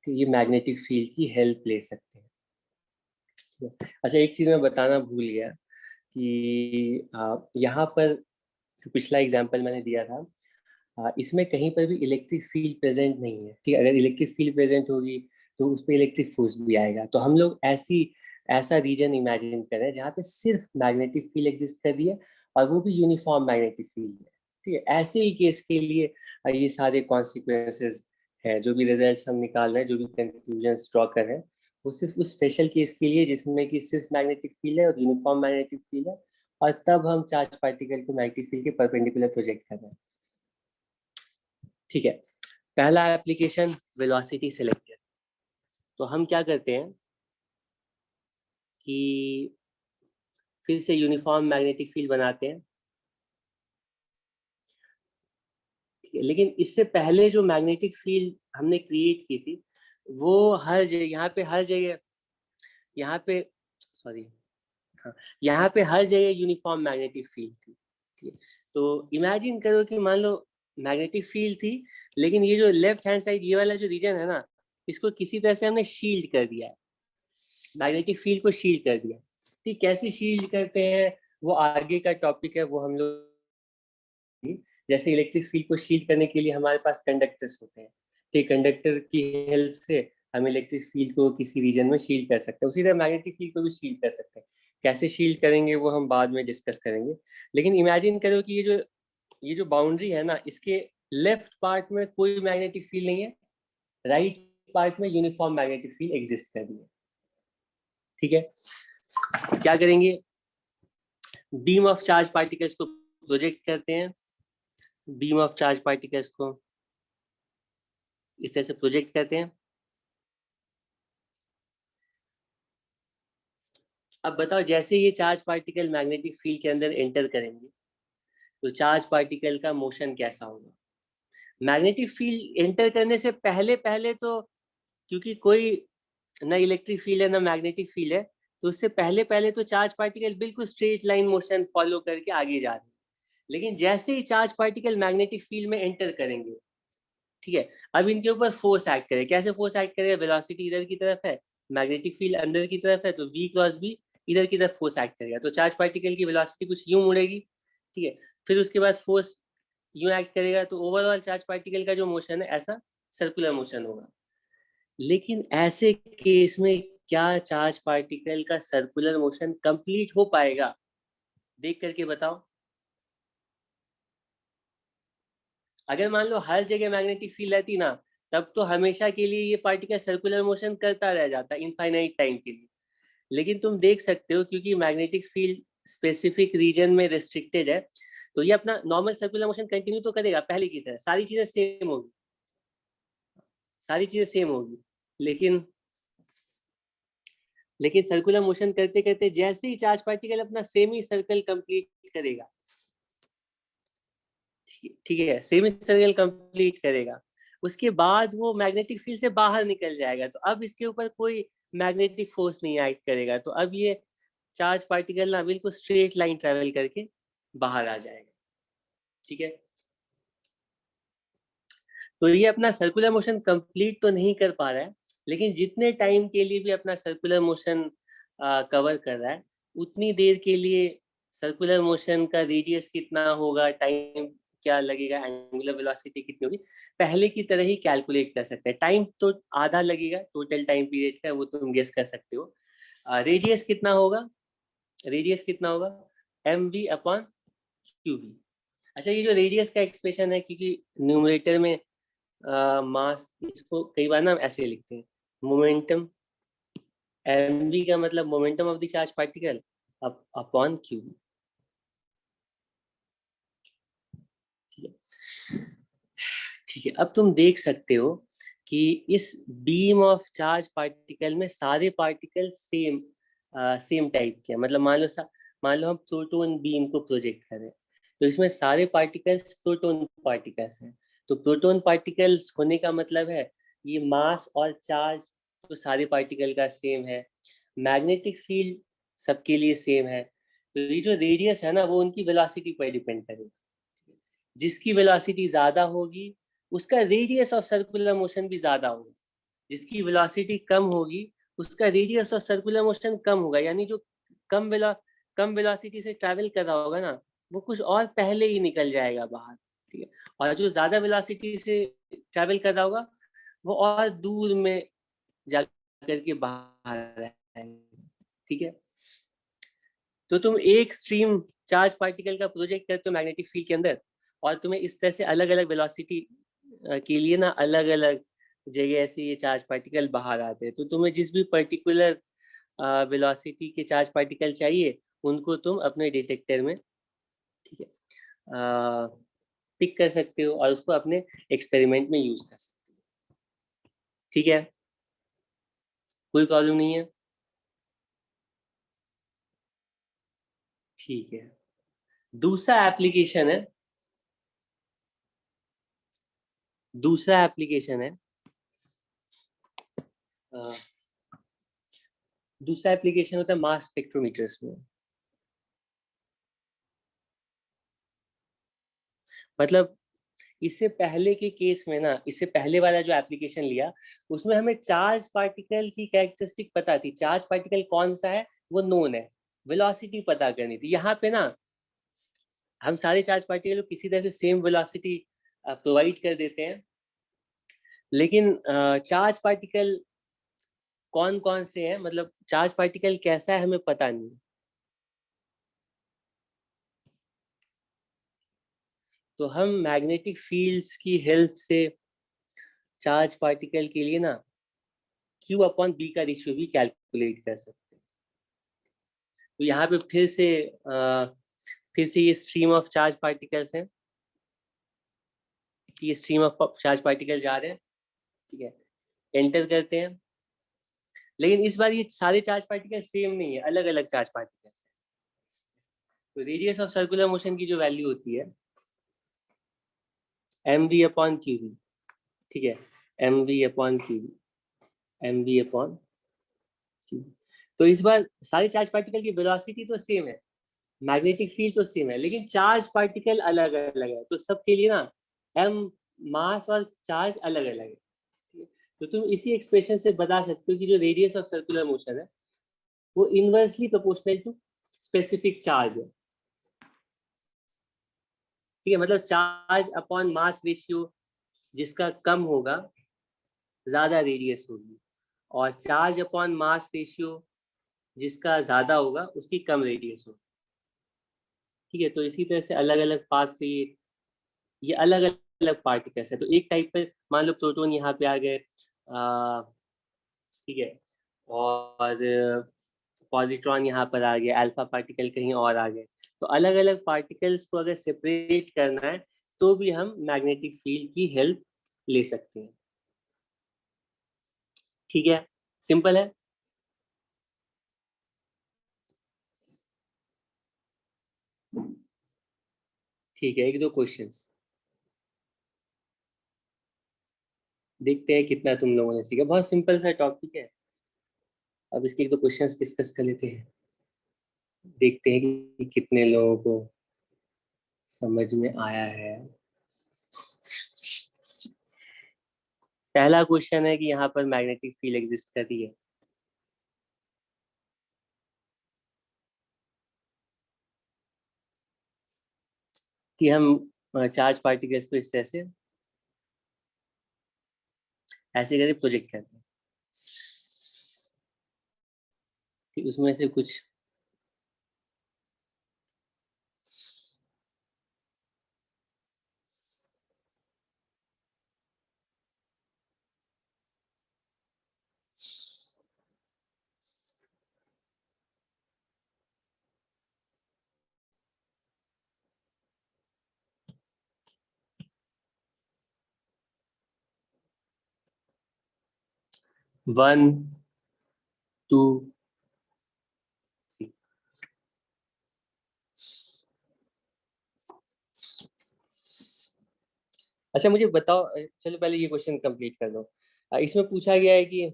तो ये मैग्नेटिक फील्ड की हेल्प ले सकते हैं। अच्छा, एक चीज मैं बताना भूल गया कि यहाँ पर जो पिछला एग्जाम्पल मैंने दिया था, इसमें कहीं पर भी इलेक्ट्रिक फील्ड प्रेजेंट नहीं है। ठीक है, अगर इलेक्ट्रिक फील्ड प्रेजेंट होगी तो उस पर इलेक्ट्रिक फोर्स भी आएगा। तो हम लोग ऐसा रीजन इमेजिन करें जहाँ पे सिर्फ मैग्नेटिक फील्ड एग्जिस्ट कर रही है, और वो भी यूनिफॉर्म मैग्नेटिक फील्ड है। ठीक है, ऐसे ही केस के लिए ये सारे कॉन्सिक्वेंसेज है, जो भी रिजल्ट्स हम निकाल रहे हैं, जो भी कंक्लूजन्स ड्रॉ कर रहे हैं, वो सिर्फ उस स्पेशल केस के लिए जिसमें कि सिर्फ मैग्नेटिक फील्ड है और यूनिफॉर्म मैग्नेटिक फील्ड है, और तब हम चार्ज पार्टिकल को मैग्नेटिक फील्ड के परपेंडिकुलर प्रोजेक्ट कर रहे हैं। ठीक है, पहला एप्लीकेशन वेलोसिटी सेलेक्टर। तो हम क्या करते हैं कि फिर से यूनिफॉर्म मैग्नेटिक फील्ड बनाते हैं। ठीक है, लेकिन इससे पहले जो मैग्नेटिक फील्ड हमने क्रिएट की थी, वो हर जगह, यहाँ पे सॉरी, हाँ, यहाँ पे हर जगह यूनिफॉर्म मैग्नेटिक फील्ड थी। ठीक है, तो इमेजिन करो कि मान लो मैग्नेटिक फील्ड थी, लेकिन ये जो लेफ्ट हैंड साइड ये वाला जो रीजन है ना, इसको किसी तरह से हमने शील्ड कर दिया है, मैग्नेटिक फील्ड को शील्ड कर दिया। ठीक, कैसे शील्ड करते हैं वो आगे का टॉपिक है, वो हम लोग, जैसे इलेक्ट्रिक फील्ड को शील्ड करने के लिए हमारे पास कंडक्टर्स होते हैं। ठीक, कंडक्टर की हेल्प से हम इलेक्ट्रिक फील्ड को किसी रीजन में शील्ड कर सकते हैं, उसी तरह मैग्नेटिक फील्ड को भी शील्ड कर सकते हैं। कैसे शील्ड करेंगे वो हम बाद में डिस्कस करेंगे। लेकिन इमेजिन करो कि ये जो बाउंड्री है ना, इसके लेफ्ट पार्ट में कोई मैग्नेटिक फील्ड नहीं है, राइट पार्ट में यूनिफॉर्म मैग्नेटिक फील्ड एग्जिस्ट कर रही है। ठीक है, क्या करेंगे, बीम ऑफ चार्ज पार्टिकल्स को प्रोजेक्ट करते हैं, बीम ऑफ चार्ज पार्टिकल्स को इस तरह से प्रोजेक्ट करते हैं। अब बताओ, जैसे ये चार्ज पार्टिकल मैग्नेटिक फील्ड के अंदर एंटर करेंगे तो चार्ज पार्टिकल का मोशन कैसा होगा। मैग्नेटिक फील्ड एंटर करने से पहले पहले तो, क्योंकि कोई ना इलेक्ट्रिक फील्ड है ना मैग्नेटिक फील्ड है, तो उससे पहले पहले तो चार्ज पार्टिकल बिल्कुल स्ट्रेट लाइन मोशन फॉलो करके आगे जा रहे हैं। लेकिन जैसे ही चार्ज पार्टिकल मैग्नेटिक फील्ड में एंटर करेंगे, ठीक है, अब इनके ऊपर फोर्स एक्ट करे। कैसे फोर्स एक्ट करेगा, वेलोसिटी इधर की तरफ है, मैग्नेटिक फील्ड अंदर की तरफ है, तो v क्रॉस b इधर की तरफ फोर्स एक्ट करेगा, तो चार्ज पार्टिकल की वेलोसिटी कुछ यूं मुड़ेगी, ठीक है। फिर उसके बाद फोर्स यूं एक्ट करेगा, तो ओवरऑल चार्ज पार्टिकल का जो मोशन है ऐसा सर्कुलर मोशन होगा। लेकिन ऐसे केस में क्या चार्ज पार्टिकल का सर्कुलर मोशन कंप्लीट हो पाएगा, देख करके बताओ। अगर मान लो हर जगह मैग्नेटिक फील्ड रहती ना, तब तो हमेशा के लिए ये पार्टिकल सर्कुलर मोशन करता रह जाता इनफाइनाइट टाइम के लिए। लेकिन तुम देख सकते हो, क्योंकि मैग्नेटिक फील्ड स्पेसिफिक रीजन में रिस्ट्रिक्टेड है, तो ये अपना नॉर्मल सर्कुलर मोशन कंटिन्यू तो करेगा पहले की तरह, सारी चीजें सेम होगी, सारी चीजें सेम होगी। लेकिन लेकिन सर्कुलर मोशन करते करते जैसे ही चार्ज पार्टिकल अपना सेमी सर्कल कंप्लीट करेगा, ठीक है, सेमी सर्कल कंप्लीट करेगा, उसके बाद वो मैग्नेटिक फील्ड से बाहर निकल जाएगा, तो अब इसके ऊपर कोई मैग्नेटिक फोर्स नहीं एक्ट करेगा, तो अब ये चार्ज पार्टिकल ना बिल्कुल स्ट्रेट लाइन ट्रेवल करके बाहर आ जाएगा, ठीक है। तो ये अपना सर्कुलर मोशन कंप्लीट तो नहीं कर पा रहा है, लेकिन जितने टाइम के लिए भी अपना सर्कुलर मोशन कवर कर रहा है, उतनी देर के लिए सर्कुलर मोशन का रेडियस कितना होगा, टाइम क्या लगेगा, एंगुलर वेलोसिटी कितनी होगी, पहले की तरह ही कैलकुलेट कर सकते हैं। टाइम तो आधा लगेगा टोटल टाइम पीरियड का, वो तुम गेस कर सकते हो। रेडियस कितना होगा, रेडियस कितना होगा, M V upon Q V. अच्छा, ये जो रेडियस का एक्सप्रेशन है, क्योंकि न्यूमरेटर में मास, इसको कई बार ना ऐसे लिखते हैं, मोमेंटम, एम वी का मतलब momentum of the charge particle upon Q. ठीक है, ठीक है। अब तुम देख सकते हो कि इस बीम ऑफ चार्ज पार्टिकल में सारे पार्टिकल सेम सेम टाइप के हैं। मतलब मान लो हम प्रोटॉन बीम को प्रोजेक्ट करें, तो इसमें सारे पार्टिकल्स प्रोटॉन पार्टिकल्स हैं। तो प्रोटॉन पार्टिकल्स होने का मतलब है ये मास और चार्ज तो सारे पार्टिकल का सेम है, मैग्नेटिक फील्ड सबके लिए सेम है। तो ये जो रेडियस है ना, वो उनकी वेलोसिटी पर डिपेंड करेगा। जिसकी वेलोसिटी ज्यादा होगी उसका रेडियस ऑफ सर्कुलर मोशन भी ज्यादा होगा, जिसकी वेलोसिटी कम होगी उसका रेडियस ऑफ सर्कुलर मोशन कम होगा। यानी जो कम वेला कम वेलोसिटी से ट्रैवल कर रहा होगा ना, वो कुछ और पहले ही निकल जाएगा बाहर, ठीक है। और जो ज्यादा वेलोसिटी से ट्रैवल कर रहा होगा, वो और दूर में जा करके बाहर आएगा, ठीक है। तो तुम एक स्ट्रीम चार्ज पार्टिकल का प्रोजेक्ट करते हो मैग्नेटिक फील्ड के अंदर, और तुम्हें इस तरह से अलग अलग वेलोसिटी के लिए ना अलग अलग जगह से ये चार्ज पार्टिकल बाहर आते हैं। तो तुम्हें जिस भी पर्टिकुलर वेलोसिटी के चार्ज पार्टिकल चाहिए, उनको तुम अपने डिटेक्टर में, ठीक है, पिक कर सकते हो और उसको अपने एक्सपेरिमेंट में यूज कर सकते हो, ठीक है, कोई प्रॉब्लम नहीं है, ठीक है। दूसरा एप्लीकेशन है, दूसरा एप्लीकेशन है दूसरा एप्लीकेशन होता है मास स्पेक्ट्रोमीटर्स में। मतलब इससे पहले के केस में ना, इससे पहले वाला जो एप्लीकेशन लिया, उसमें हमें चार्ज पार्टिकल की कैरेक्टरिस्टिक पता थी, चार्ज पार्टिकल कौन सा है वो नोन है, वेलोसिटी पता करनी थी। यहाँ पे ना हम सारे चार्ज पार्टिकल को किसी तरह से सेम वेलोसिटी प्रोवाइड कर देते हैं, लेकिन चार्ज पार्टिकल कौन कौन से हैं, मतलब चार्ज पार्टिकल कैसा है हमें पता नहीं। तो हम मैग्नेटिक फील्ड्स की हेल्प से चार्ज पार्टिकल के लिए ना Q अपॉन B का रेशियो भी कैलकुलेट कर सकते हैं। तो यहाँ पे फिर से ये स्ट्रीम ऑफ चार्ज पार्टिकल्स हैं, ये स्ट्रीम ऑफ चार्ज पार्टिकल जा रहे हैं, ठीक है, एंटर करते हैं। लेकिन इस बार ये सारे चार्ज पार्टिकल सेम नहीं है, अलग अलग चार्ज पार्टिकल्स है। तो रेडियस ऑफ सर्कुलर मोशन की जो वैल्यू होती है mv/cv, ठीक है, mv/cv, mv/cv। तो इस बार सारे चार्ज पार्टिकल की वेलोसिटी तो सेम है, मैग्नेटिक फील्ड तो सेम है, लेकिन चार्ज पार्टिकल अलग अलग है। तो सबके लिए ना m मास और चार्ज अलग अलग है। तो तुम इसी एक्सप्रेशन से बता सकते हो कि जो रेडियस ऑफ सर्कुलर मोशन है वो inversely proportional to specific charge है। ठीक है, मतलब चार्ज अपॉन मास रेशियो जिसका कम होगा ज्यादा रेडियस होगी, और चार्ज अपॉन मास रेशियो जिसका ज्यादा होगा उसकी कम रेडियस होगी। ठीक है, तो इसी तरह से अलग अलग पाथ से ये अलग अलग पार्टिकल्स है। तो एक टाइप पे मान लो प्रोटॉन यहाँ पे आ गए, ठीक है, और पॉजिट्रॉन यहाँ पर आ गया, अल्फा पार्टिकल कहीं और आ गए। तो अलग अलग पार्टिकल्स को अगर सेपरेट करना है तो भी हम मैग्नेटिक फील्ड की हेल्प ले सकते हैं। ठीक है, सिंपल है। ठीक है, एक दो क्वेश्चंस देखते हैं कितना तुम लोगों ने सीखा। बहुत सिंपल सा टॉपिक है। अब इसके एक दो क्वेश्चंस डिस्कस कर लेते हैं, देखते हैं कि कितने लोगों को समझ में आया है। पहला क्वेश्चन है कि यहाँ पर मैग्नेटिक फील्ड एग्जिस्ट कर रही है। कि हम चार्ज पार्टिकल्स को इस तरह से ऐसे करके प्रोजेक्ट करते हैं कि उसमें से कुछ 1 2 3। अच्छा मुझे बताओ, चलो पहले ये क्वेश्चन कंप्लीट कर दो। इसमें पूछा गया है कि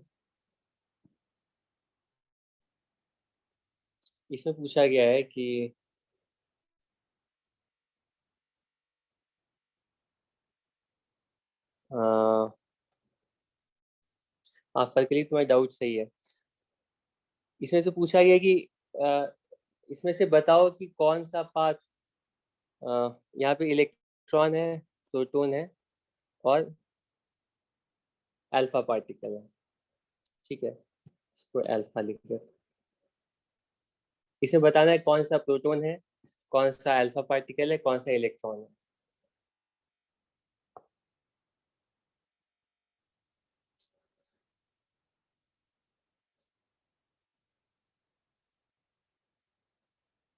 इसमें पूछा गया है कि हाँ, फर्कली तुम्हारा डाउट सही है। इसमें से पूछा गया कि अ, इसमें से बताओ कि कौन सा पाथ, यहाँ पे इलेक्ट्रॉन है, प्रोटॉन है और अल्फा पार्टिकल है। ठीक है, इसको अल्फा लिख दो। इसमें बताना है कौन सा प्रोटॉन है, कौन सा अल्फा पार्टिकल है, कौन सा इलेक्ट्रॉन है।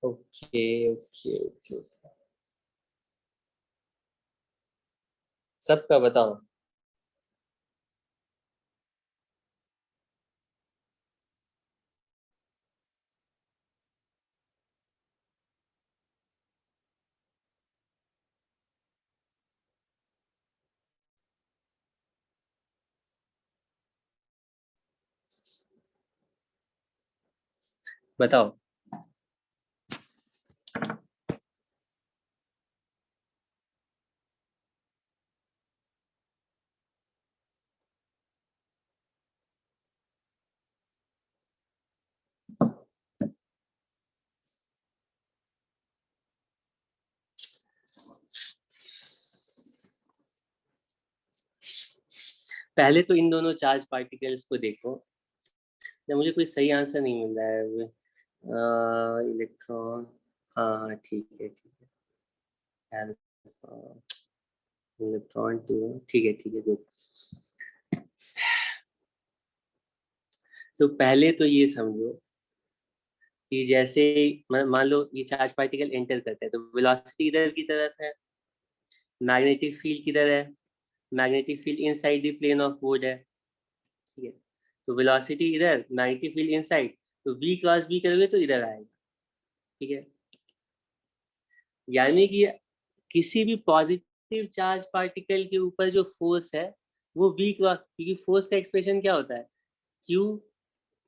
ओके ओके ओके, सबका बताओ। बताओ। पहले तो इन दोनों चार्ज पार्टिकल्स को देखो। जब मुझे कोई सही आंसर नहीं मिल रहा है, इलेक्ट्रॉन, हाँ हाँ ठीक है ठीक है, अल्फा, इलेक्ट्रॉन टू, ठीक है गुड। तो पहले तो ये समझो कि जैसे मान लो ये चार्ज पार्टिकल एंटर करते हैं तो वेलोसिटी इधर की तरफ है, मैग्नेटिक फील्ड किधर है, magnetic field inside the plane of board है, ठीक है। तो वेलोसिटी इधर, मैग्नेटिक फील्ड इनसाइड, तो v क्रॉस b करोगे तो इधर आएगा, ठीक है। यानी कि किसी भी पॉजिटिव चार्ज पार्टिकल के ऊपर जो फोर्स है वो v क्रॉस, क्योंकि फोर्स का एक्सप्रेशन क्या होता है, q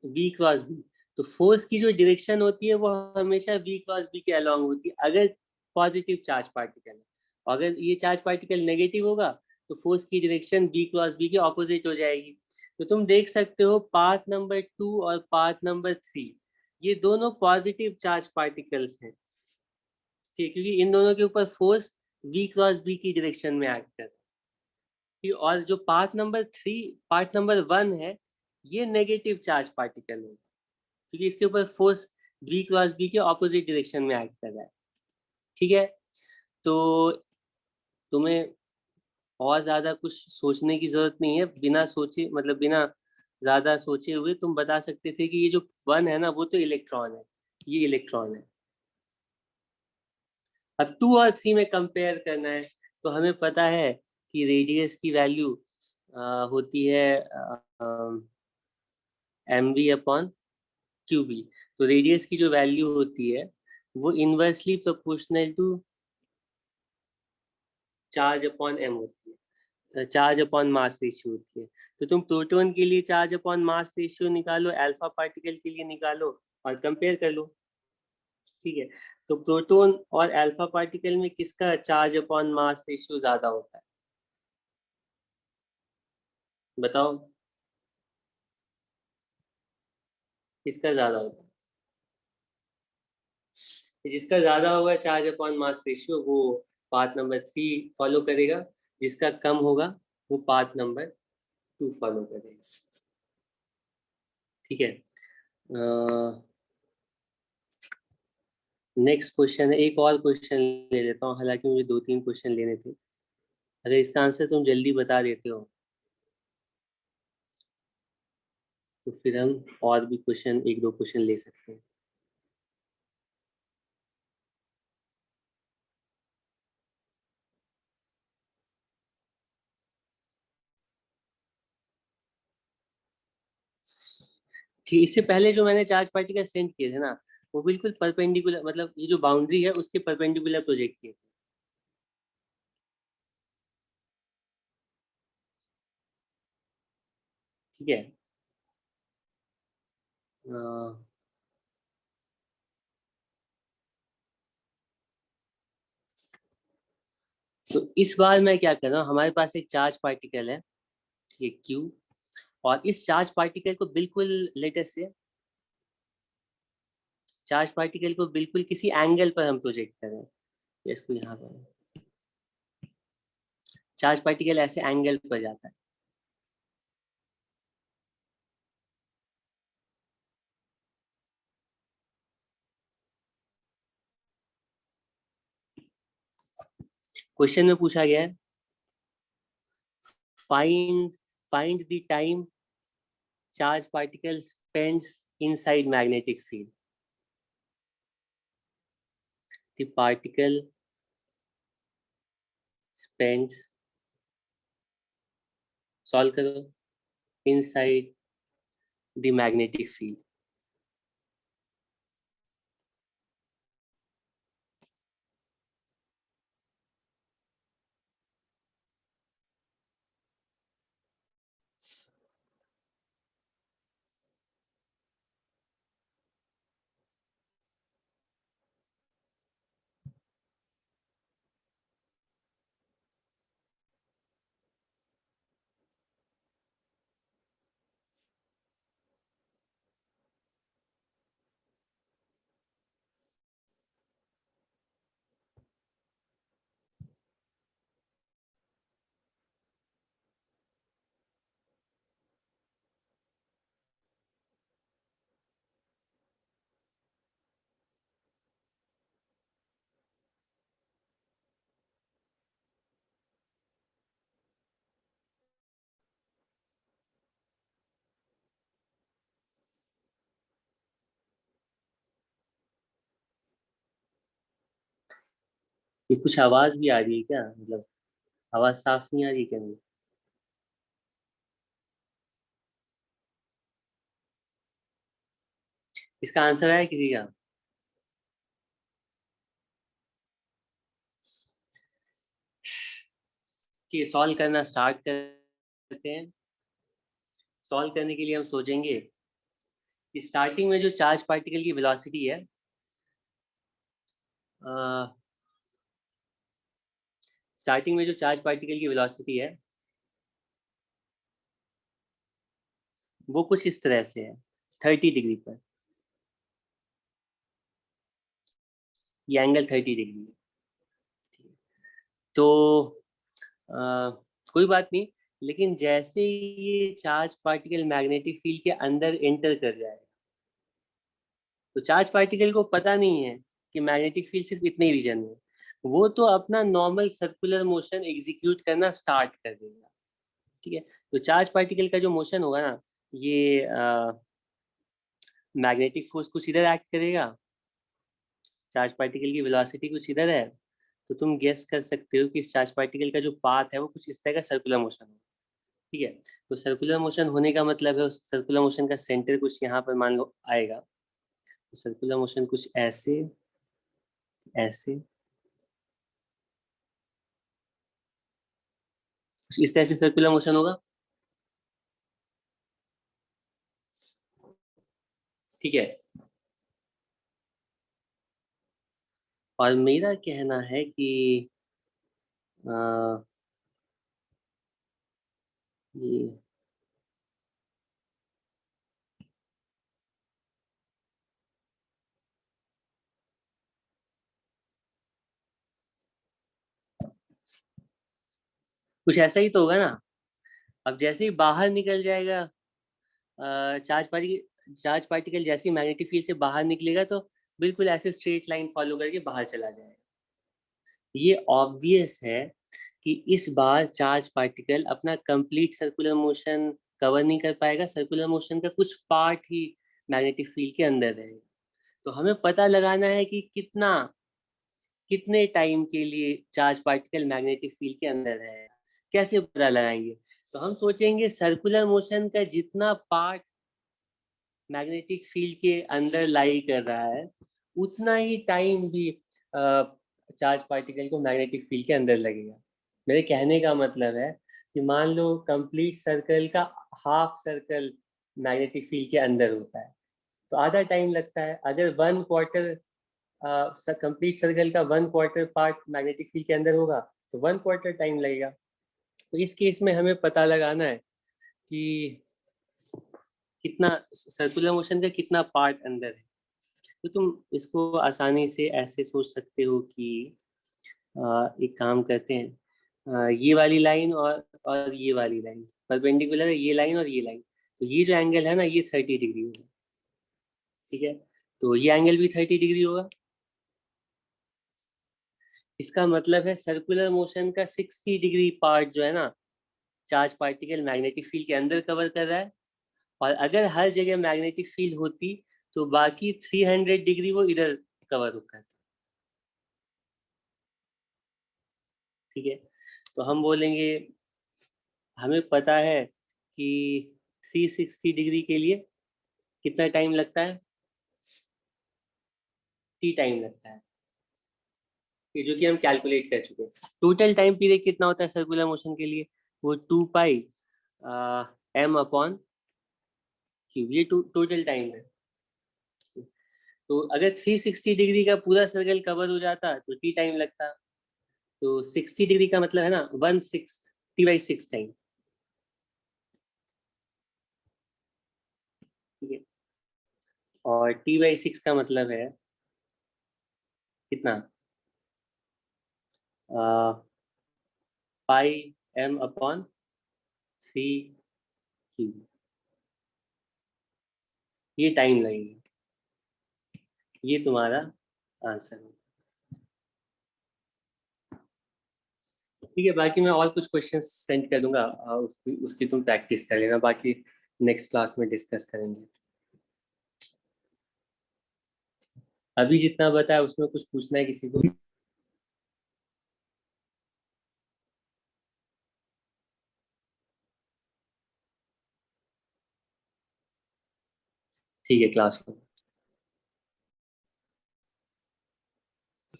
v क्रॉस b, तो फोर्स की जो डायरेक्शन होती है वो हमेशा v क्रॉस b के अलोंग होती है अगर पॉजिटिव चार्ज पार्टिकल है। अगर ये चार्ज पार्टिकल नेगेटिव होगा तो फोर्स की डायरेक्शन v क्रॉस b के ऑपोजिट हो जाएगी। तो तुम देख सकते हो पाथ नंबर 2 और पाथ नंबर 3 ये दोनों पॉजिटिव चार्ज पार्टिकल्स हैं, ठीक, क्योंकि इन दोनों के ऊपर फोर्स v क्रॉस b की डायरेक्शन में एक्ट कर रहा है। और जो पार्ट नंबर 1 है ये नेगेटिव चार्ज पार्टिकल है, क्योंकि इसके ऊपर फोर्स v क्रॉस b के ऑपोजिट डायरेक्शन में एक्ट कर रहा है, ठीक है। तो तुम्हें और ज्यादा कुछ सोचने की जरूरत नहीं है, बिना सोचे मतलब बिना ज्यादा सोचे हुए तुम बता सकते थे कि ये जो 1 है ना वो तो इलेक्ट्रॉन है, ये इलेक्ट्रॉन है। अब 2 और 3 में कंपेयर करना है, तो हमें पता है कि रेडियस की वैल्यू होती है mv अपॉन क्यूबी। तो रेडियस की जो वैल्यू होती है वो inversely proportional to charge upon M होती है, चार्ज अपॉन मास रेशियो होती है। तो तुम प्रोटॉन के लिए चार्ज अपॉन मास रेशियो निकालो, अल्फा पार्टिकल के लिए निकालो और कंपेयर कर लो, ठीक है। तो प्रोटॉन और अल्फा पार्टिकल में किसका चार्ज अपॉन मास रेशियो ज्यादा होता है, बताओ किसका ज्यादा होता है। जिसका ज्यादा होगा चार्ज अपॉन मास रेशियो वो पाथ नंबर 3 फॉलो करेगा, जिसका कम होगा वो पाथ नंबर 2 फॉलो करेगा, ठीक है। नेक्स्ट क्वेश्चन है, एक और क्वेश्चन ले लेता हूँ, हालांकि मुझे 2-3 क्वेश्चन लेने थे। अगर इसका आंसर तुम जल्दी बता देते हो तो फिर हम और भी क्वेश्चन, 1-2 क्वेश्चन ले सकते हैं। ठीक, इससे पहले जो मैंने चार्ज पार्टिकल सेंड किए थे ना वो बिल्कुल परपेंडिकुलर, मतलब ये जो बाउंड्री है उसके परपेंडिकुलर प्रोजेक्ट किए थे, ठीक है। अ, तो इस बार मैं क्या कर रहा हूँ, हमारे पास एक चार्ज पार्टिकल है, ठीक है, क्यू। और इस चार्ज पार्टिकल को बिल्कुल लेटेस्ट से चार्ज पार्टिकल को बिल्कुल किसी एंगल पर हम प्रोजेक्ट कर रहे हैं, इसको यहाँ पर चार्ज पार्टिकल ऐसे एंगल पर जाता है। क्वेश्चन में पूछा गया है find find the time charge particle spends inside magnetic field. The particle spends, solve करो, इनसाइड द मैग्नेटिक फील्ड। ये कुछ आवाज भी आ रही है क्या, मतलब आवाज साफ नहीं आ रही क्या मेरी? इसका आंसर है किसी का? ठीक है, सॉल्व करना स्टार्ट करते हैं। सॉल्व करने के लिए हम सोचेंगे कि स्टार्टिंग में जो चार्ज पार्टिकल की वेलोसिटी है, स्टार्टिंग में जो चार्ज पार्टिकल की वेलोसिटी है वो कुछ इस तरह से है, 30 डिग्री पर। ये एंगल 30 डिग्री है। तो कोई बात नहीं, लेकिन जैसे ही ये चार्ज पार्टिकल मैग्नेटिक फील्ड के अंदर एंटर कर जाए, तो चार्ज पार्टिकल को पता नहीं है कि मैग्नेटिक फील्ड सिर्फ इतने ही रीजन में, वो तो अपना नॉर्मल सर्कुलर मोशन एग्जीक्यूट करना स्टार्ट कर देगा। ठीक है, तो चार्ज पार्टिकल का जो मोशन होगा ना, ये मैग्नेटिक फोर्स कुछ इधर एक्ट करेगा, चार्ज पार्टिकल की वेलोसिटी कुछ इधर है, तो तुम गेस कर सकते हो कि इस चार्ज पार्टिकल का जो पाथ है वो कुछ इस तरह का सर्कुलर मोशन है। ठीक है, तो सर्कुलर मोशन होने का मतलब है उस सर्कुलर मोशन का सेंटर कुछ यहाँ पर मान लो आएगा, तो सर्कुलर मोशन कुछ ऐसे, ऐसे, कुछ इस तरह से सर्कुलर मोशन होगा। ठीक है, और मेरा कहना है कि आ, ये कुछ ऐसा ही तो होगा ना। अब जैसे ही बाहर निकल जाएगा चार्ज पार्टिकल जैसे ही मैग्नेटिक फील्ड से बाहर निकलेगा, तो बिल्कुल ऐसे स्ट्रेट लाइन फॉलो करके बाहर चला जाएगा। ये ऑब्वियस है कि इस बार चार्ज पार्टिकल अपना कंप्लीट सर्कुलर मोशन कवर नहीं कर पाएगा, सर्कुलर मोशन का कुछ पार्ट ही मैग्नेटिक फील्ड के अंदर रहेगा। तो हमें पता लगाना है कि कितने टाइम के लिए चार्ज पार्टिकल मैग्नेटिक फील्ड के अंदर रहेगा। कैसे पता लगाएंगे? तो हम सोचेंगे सर्कुलर मोशन का जितना पार्ट मैग्नेटिक फील्ड के अंदर लाई कर रहा है, उतना ही टाइम भी चार्ज पार्टिकल को मैग्नेटिक फील्ड के अंदर लगेगा। मेरे कहने का मतलब है कि मान लो कंप्लीट सर्कल का हाफ सर्कल मैग्नेटिक फील्ड के अंदर होता है, तो आधा टाइम लगता है। अगर 1/4 कंप्लीट सर्कल का 1/4 पार्ट मैग्नेटिक फील्ड के अंदर होगा, तो 1/4 टाइम लगेगा। तो इस केस में हमें पता लगाना है कि कितना सर्कुलर मोशन का कितना पार्ट अंदर है। तो तुम इसको आसानी से ऐसे सोच सकते हो कि एक काम करते हैं, ये वाली लाइन और ये वाली लाइन परपेंडिकुलर है, ये लाइन और ये लाइन, तो ये जो एंगल है ना, ये 30 डिग्री होगा। ठीक है, तो ये एंगल भी 30 डिग्री होगा। इसका मतलब है सर्कुलर मोशन का 60 डिग्री पार्ट जो है ना, चार्ज पार्टिकल मैग्नेटिक फील्ड के अंदर कवर कर रहा है, और अगर हर जगह मैग्नेटिक फील्ड होती तो बाकी 300 डिग्री वो इधर कवर करता। ठीक है, तो हम बोलेंगे हमें पता है कि 360 डिग्री के लिए कितना टाइम लगता है, टी टाइम लगता है, ये जो कि हम कैलकुलेट कर चुके हैं। टोटल टाइम पीरियड कितना होता है सर्कुलर मोशन के लिए, वो 2 पाई एम अपॉन क्यू, ये टोटल टाइम है। तो अगर 360 डिग्री का पूरा सर्कल कवर हो जाता तो टी टाइम लगता। तो 60 डिग्री का मतलब है ना 1/6 T/6 टाइम। ठीक है, और T/6 का मतलब है कितना, पाई एम अपॉन 3 क्यू, ये टाइम लगेगी। ये तुम्हारा आंसर है। ठीक है, बाकी मैं और कुछ क्वेश्चंस सेंड कर दूंगा, उसकी तुम प्रैक्टिस कर लेना, बाकी नेक्स्ट क्लास में डिस्कस करेंगे। अभी जितना बताया उसमें कुछ पूछना है किसी को? ठीक है, क्लास में।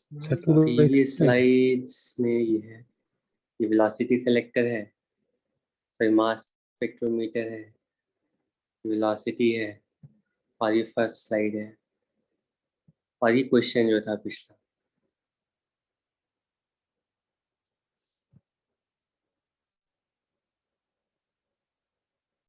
प्रीवियस स्लाइड्स में ये है, ये वेलोसिटी सेलेक्टर है, फिर मास स्पेक्ट्रोमीटर है, वेलोसिटी है, और ये फर्स्ट स्लाइड है, और ये क्वेश्चन जो था पिछला।